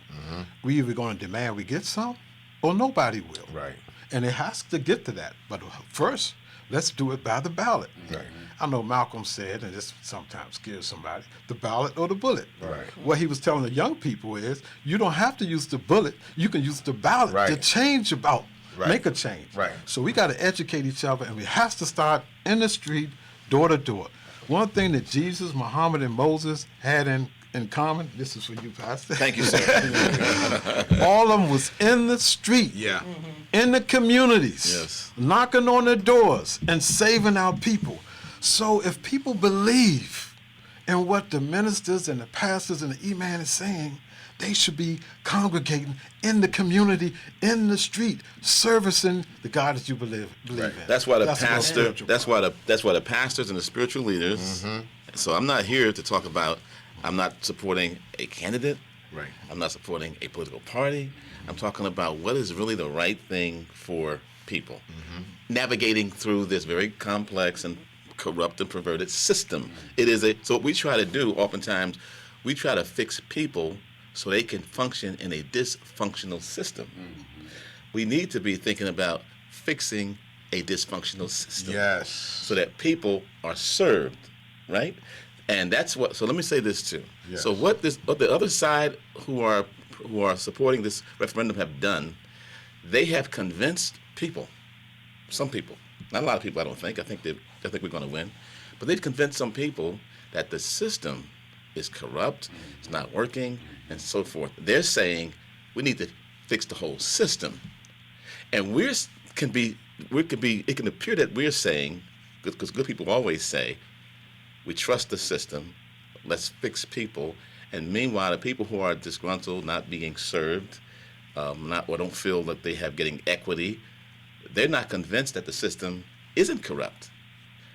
We either going to demand we get some or nobody will. Right. And it has to get to that. But first, let's do it by the ballot. Right. I know Malcolm said, and this sometimes scares somebody, the ballot or the bullet. Right. What he was telling the young people is, you don't have to use the bullet, you can use the ballot to Right. change about, Right. make a change. Right. So we got to educate each other, and we have to start in the street, door to door. One thing that Jesus, Muhammad, and Moses had in common, this is for you, Pastor. Thank you, sir. All of them was in the street. Yeah. In the communities, Yes. knocking on the doors and saving our people. So if people believe in what the ministers and the pastors and the imam is saying, they should be congregating in the community, in the street, servicing the God that you believe in. That's why the That's about pastor. spiritual That's why the pastors and the spiritual leaders. So I'm not here to talk about. I'm not supporting a candidate. Right. I'm not supporting a political party. I'm talking about what is really the right thing for people. Navigating through this very complex and corrupt and perverted system. It is so what we try to do oftentimes, we try to fix people so they can function in a dysfunctional system. We need to be thinking about fixing a dysfunctional system. Yes. So that people are served, right? And that's what. So let me say this too. Yes. So what the other side who are supporting this referendum have done, they have convinced people, some people, not a lot of people. I don't think. I think we're going to win, but they've convinced some people that the system is corrupt, it's not working, and so forth. They're saying we need to fix the whole system, and it can appear that we're saying, because good people always say, we trust the system, let's fix people, and meanwhile the people who are disgruntled, not being served, or don't feel that they have getting equity, they're not convinced that the system isn't corrupt.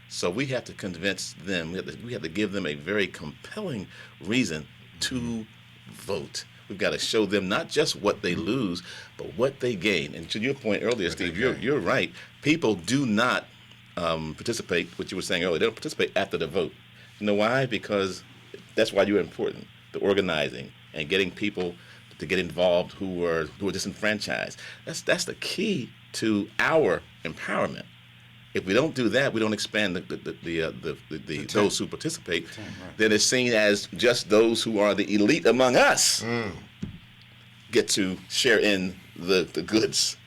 So we have to convince them. We have to give them a very compelling reason to vote. We've got to show them not just what they lose, but what they gain. And to your point earlier, Steve, you're right. People do not participate, what you were saying earlier, they don't participate after the vote. You know why? Because that's why you're important, the organizing and getting people to get involved who are disenfranchised. That's the key to our empowerment. If we don't do that, we don't expand those who participate. Then it's seen as just those who are the elite among us get to share in the goods.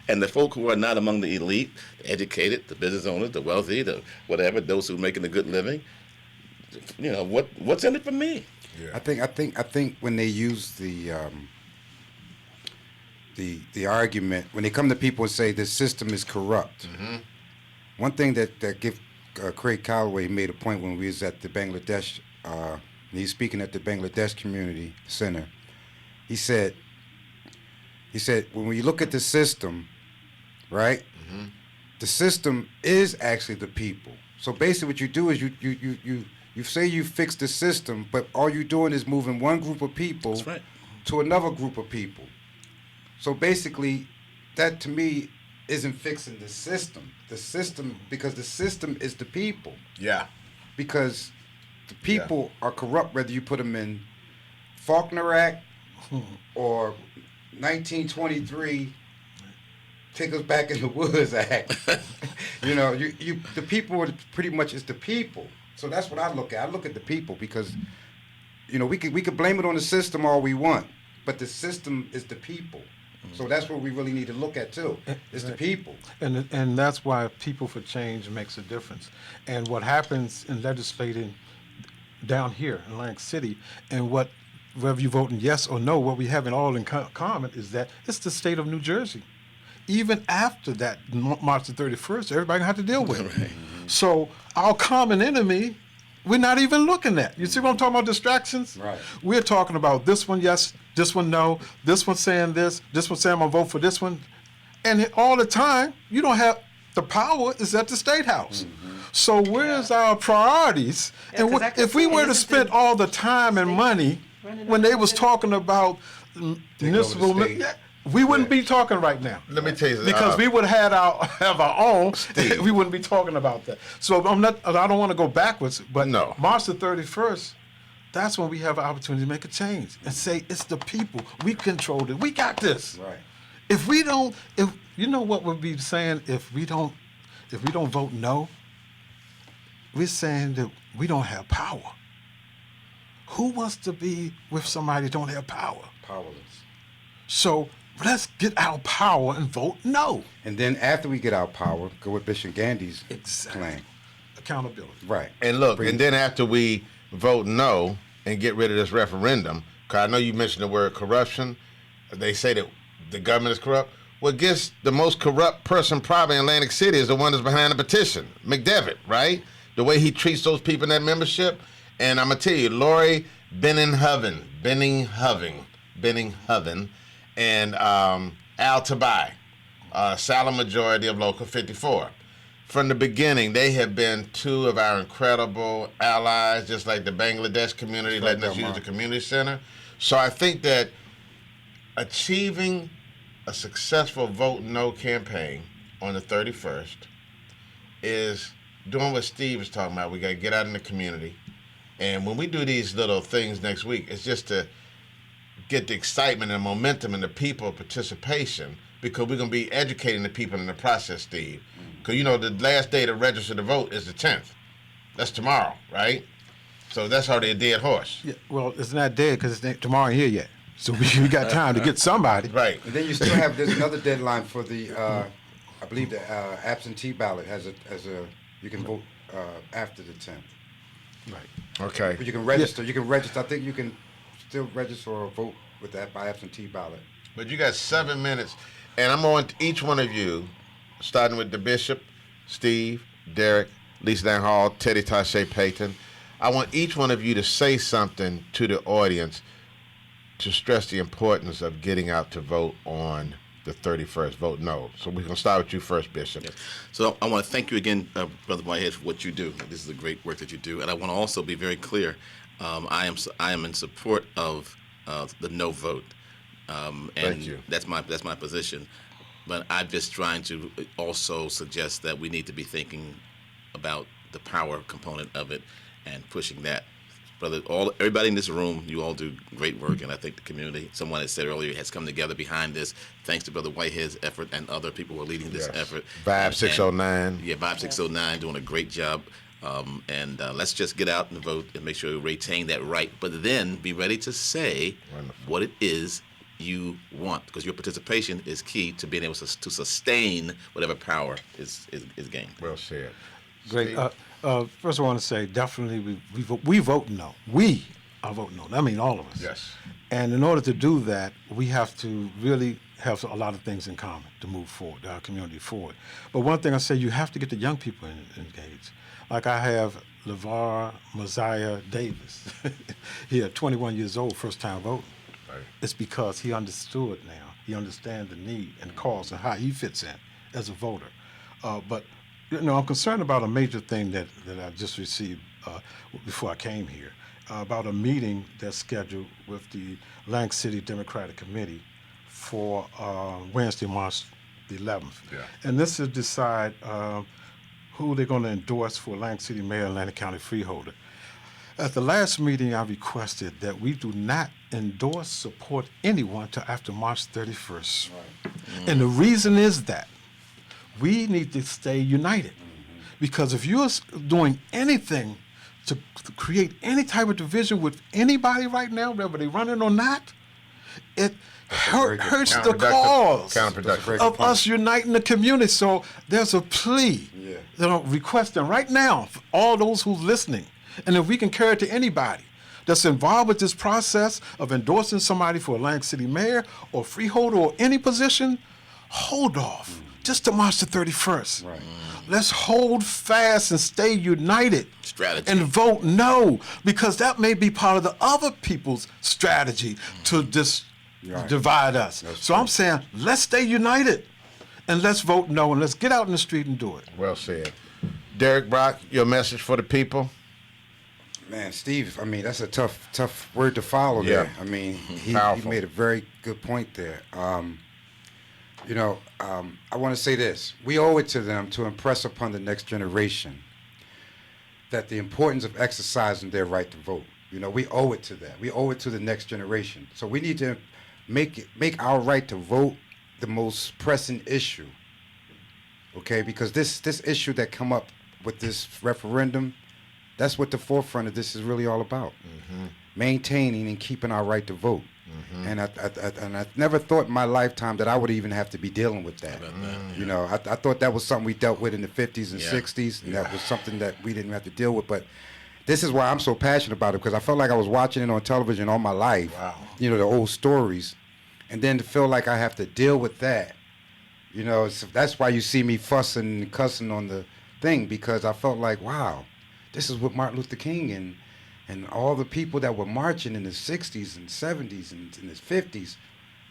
And the folk who are not among the elite, the educated, the business owners, the wealthy, the whatever, those who are making a good living, you know, what's in it for me? Yeah. I think when they use the argument, when they come to people and say the system is corrupt, one thing that Craig Calloway made a point when we was at the Bangladesh, he's speaking at the Bangladesh Community Center. He said when you look at the system, right? The system is actually the people. So basically, what you do is you say you fix the system, but all you're doing is moving one group of people to another group of people. So basically, that to me isn't fixing the system. Because the system is the people. Yeah. Because the people are corrupt, whether you put them in Faulkner Act or 1923 Take Us Back in the Woods Act. You know, the people are pretty much is the people. So that's what I look at. I look at the people because, you know, we could blame it on the system all we want, but the system is the people. So that's what we really need to look at too. It's the people. And that's why People for Change makes a difference. And what happens in legislating down here in Atlantic City, and whether you voting yes or no, what we have in all in common is that it's the state of New Jersey. Even after that, March the 31st, everybody gonna have to deal with it. Right. So our common enemy, we're not even looking at. You see what I'm talking about, distractions? Right. We're talking about this one yes, this one no, this one saying this one saying I'm gonna vote for this one. And all the time, you don't have, the power is at the State House. So where's our priorities? And if we were to spend all the time and money when they was talking about municipal, we wouldn't be talking right now. Let me tell you, because we would have our own. We wouldn't be talking about that. So I don't want to go backwards, but no. March the 31st, that's when we have an opportunity to make a change and say it's the people. We controlled it. We got this. Right. If you know what we'd be saying if we don't vote no, we're saying that we don't have power. Who wants to be with somebody who don't have power? Powerless. So let's get our power and vote no. And then after we get our power, go with Bishop Gandy's plan. Accountability. Right. And look, and then after we vote no and get rid of this referendum, because I know you mentioned the word corruption. They say that the government is corrupt. What gets the most corrupt person probably in Atlantic City is the one that's behind the petition, McDevitt, right? The way he treats those people in that membership. And I'm going to tell you, Lori Benninghoven, and Al Tabai, silent majority of Local 54. From the beginning, they have been two of our incredible allies, just like the Bangladesh community, letting us use the community center. So I think that achieving a successful vote no campaign on the 31st is doing what Steve was talking about. We got to get out in the community. And when we do these little things next week, it's just to get the excitement and momentum and the people participation, because we're going to be educating the people in the process, Steve. Because, you know, the last day to register to vote is the 10th. That's tomorrow, right? So that's already a dead horse. Yeah, well, it's not dead because it's tomorrow here yet. So we got time to get somebody. Right. And then you still have, there's another deadline for the, I believe the absentee ballot you can vote after the 10th. Right. Okay. But you can register. Yeah. You can register. I think you can still register or vote with that by absentee ballot. But you got 7 minutes, and I'm on each one of you, starting with the Bishop, Steve, Derek, Lisa Dan Hall, Teddy Tashe Payton. I want each one of you to say something to the audience to stress the importance of getting out to vote on the 31st. Vote no. So we're going to start with you first, Bishop. Yes. So I want to thank you again, Brother Whitehead, for what you do. This is the great work that you do. And I want to also be very clear. I am in support of the no vote. And thank you. That's my position. But I'm just trying to also suggest that we need to be thinking about the power component of it and pushing that. Brother, everybody in this room, you all do great work, and I think the community, someone had said earlier, has come together behind this, thanks to Brother Whitehead's effort and other people who are leading this effort. Vibe 609. Yeah, Vibe 609 doing a great job. Let's just get out and vote and make sure we retain that right, but then be ready to say what it is you want, because your participation is key to being able to sustain whatever power is gained. Well said. Great. First, I want to say definitely we vote no. We are voting no. I mean, all of us. Yes. And in order to do that, we have to really have a lot of things in common to move forward, our community forward. But one thing I say, you have to get the young people engaged. Like I have LeVar Mosiah Davis. He at 21 years old, first time voting. Right. It's because he understood now. He understands the need and cause and how he fits in as a voter. But I'm concerned about a major thing that I just received before I came here, about a meeting that's scheduled with the Atlantic City Democratic Committee for Wednesday, March the 11th. Yeah. And this is to decide who they're going to endorse for Atlantic City Mayor and Atlantic County Freeholder. At the last meeting, I requested that we do not endorse, support anyone until after March 31st. Right. And the reason is that we need to stay united. Because if you're doing anything to create any type of division with anybody right now, whether they're running or not, it hurts the cause of us uniting the community. So there's a plea that I'm requesting right now for all those who's listening. And if we can carry it to anybody that's involved with this process of endorsing somebody for Atlantic City Mayor or freeholder or any position, hold off. Just to March the 31st. Right. Let's hold fast and stay united. Strategy. And vote no, because that may be part of the other people's strategy to divide us. So I'm saying, let's stay united and let's vote no and let's get out in the street and do it. Well said. Derek Brock, your message for the people? Man, Steve, I mean, that's a tough word to follow there. I mean, he made a very good point there. I want to say this. We owe it to them to impress upon the next generation that the importance of exercising their right to vote. We owe it to that. We owe it to the next generation. So we need to make our right to vote the most pressing issue. Okay? Because this issue that come up with this referendum, that's what the forefront of this is really all about. Mm-hmm. Maintaining and keeping our right to vote. Mm-hmm. And I never thought in my lifetime that I would even have to be dealing with that. I thought that was something we dealt with in the 50s and 60s, and that was something that we didn't have to deal with. But this is why I'm so passionate about it, because I felt like I was watching it on television all my life. Wow. The old stories, and then to feel like I have to deal with that. So that's why you see me fussing and cussing on the thing, because I felt like, wow, this is what Martin Luther King and all the people that were marching in the 60s and 70s and in the 50s,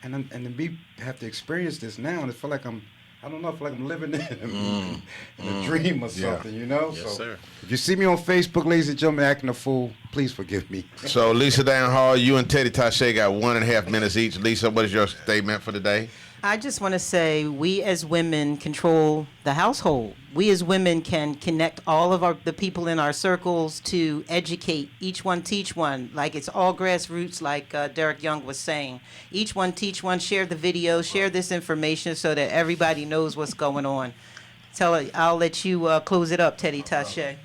and then we have to experience this now, and I feel like I'm living in a dream or something, Yes, so sir. If you see me on Facebook, ladies and gentlemen, acting a fool, please forgive me. So Lisa Dan Hall, you and Teddy Taché got 1.5 minutes each. Lisa, what is your statement for the day? I just want to say we as women control the household. We as women can connect all of the people in our circles to educate. Each one teach one. Like it's all grassroots, like Derek Young was saying. Each one teach one, share the video, share this information so that everybody knows what's going on. I'll let you close it up, Teddy Taché.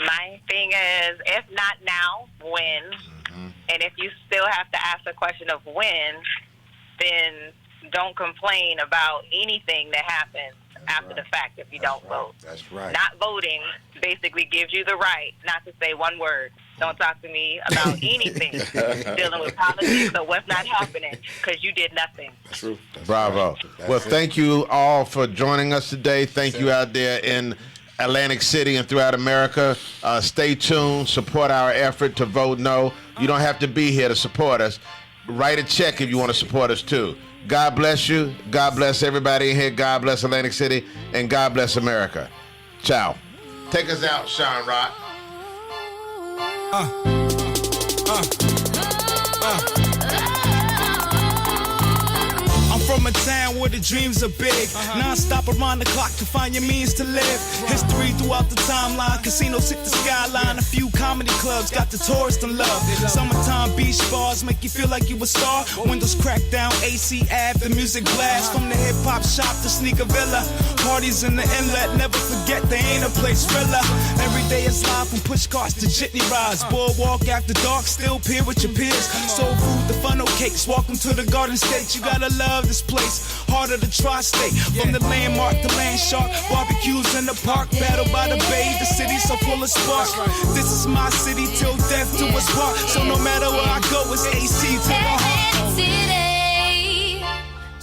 My thing is, if not now, when? Mm-hmm. And if you still have to ask the question of when, then don't complain about anything that happens after the fact if you don't vote. That's right. Not voting basically gives you the right not to say one word. Don't talk to me about anything dealing with politics or what's not happening, because you did nothing. True. Bravo. Well, thank you all for joining us today. Thank you out there in Atlantic City and throughout America. Stay tuned. Support our effort to vote no. You don't have to be here to support us. write a check if you want to support us too. God bless you. God bless everybody in here. God bless Atlantic City. And God bless America. Ciao. Take us out, Sean Rock. From a town where the dreams are big, non-stop around the clock to find your means to live. History throughout the timeline, casinos hit the skyline. A few comedy clubs got the tourists in love. Summertime beach bars make you feel like you a star. Windows crack down, AC Ave, the music blast. From the hip-hop shop to sneaker villa, parties in the inlet, never forget they ain't a place filler. Every day is live from push carts to jitney rides. Boardwalk after dark, still peer with your peers. Soul food, the funnel cakes, welcome to the Garden State. You gotta love this place, heart of the tri-state. From the landmark to land shark, barbecues in the park, battle by the bay, the city so full of spark. This is my city till death do us part. So no matter where I go, it's AC to the heart. City,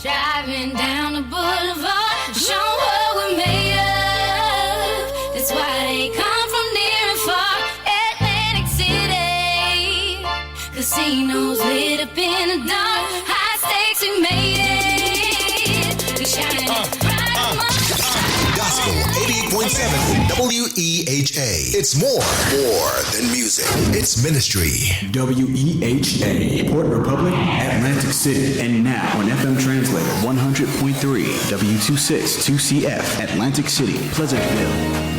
driving down the boulevard, show what we're made of. That's why they come from near and far. Atlantic City, casinos lit up in the dark. High stakes, we made it. Gospel 88.7 WEHA. It's more than music. It's ministry. WEHA, Port Republic, Atlantic City. And now on FM Translator 100.3 W26 2CF, Atlantic City, Pleasantville.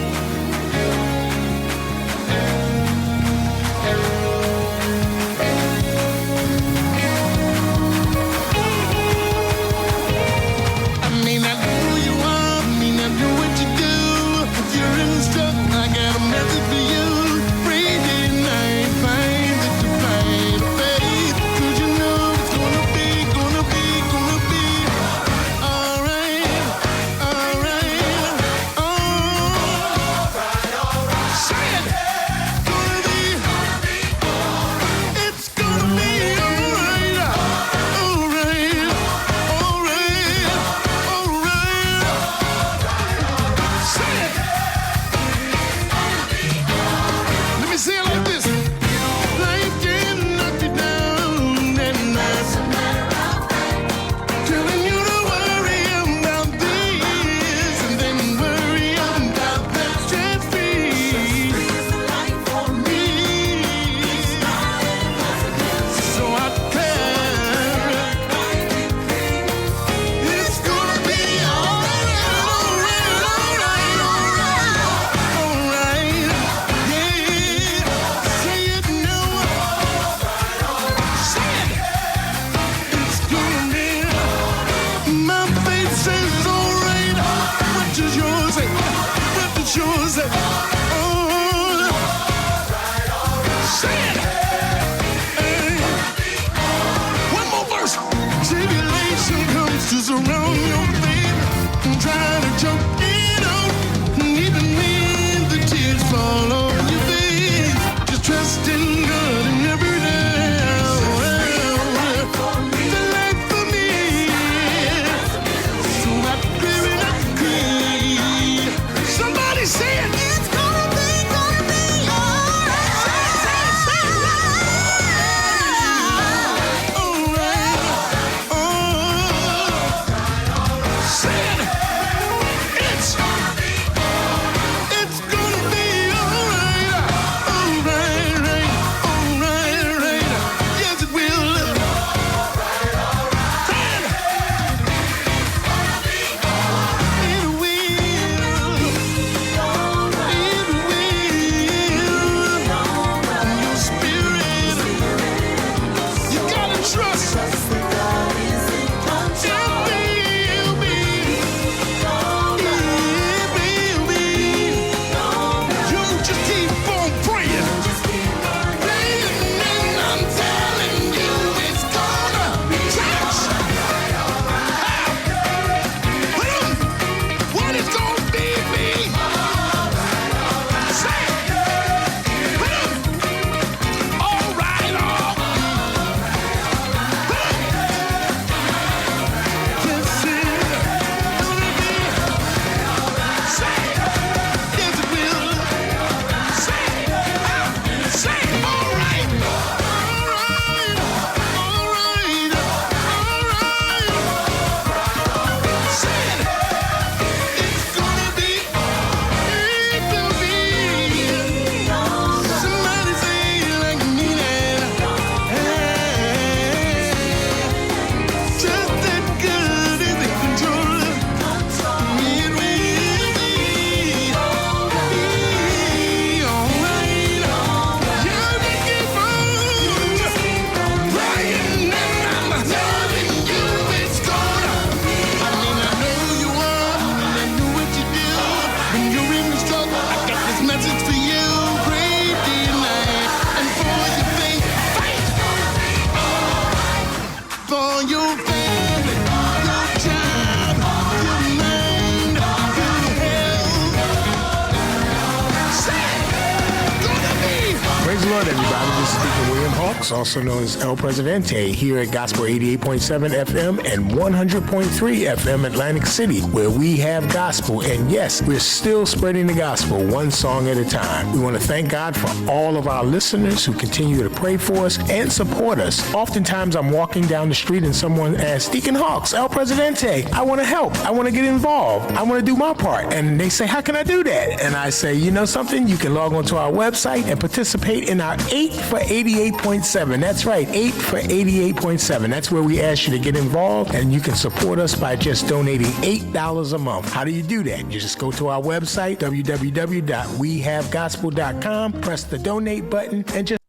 the Lord, everybody. This is Deacon William Hawks, also known as El Presidente, here at Gospel 88.7 FM and 100.3 FM Atlantic City, where we have gospel. And yes, we're still spreading the gospel one song at a time. We want to thank God for all of our listeners who continue to pray for us and support us. Oftentimes, I'm walking down the street and someone asks, Deacon Hawks, El Presidente, I want to help. I want to get involved. I want to do my part. And they say, how can I do that? And I say, you know something? You can log on to our website and participate in our 8 for 88.7. That's right, 8 for 88.7. That's where we ask you to get involved, and you can support us by just donating $8 a month. How do you do that? You just go to our website, www.wehavegospel.com, press the donate button, and just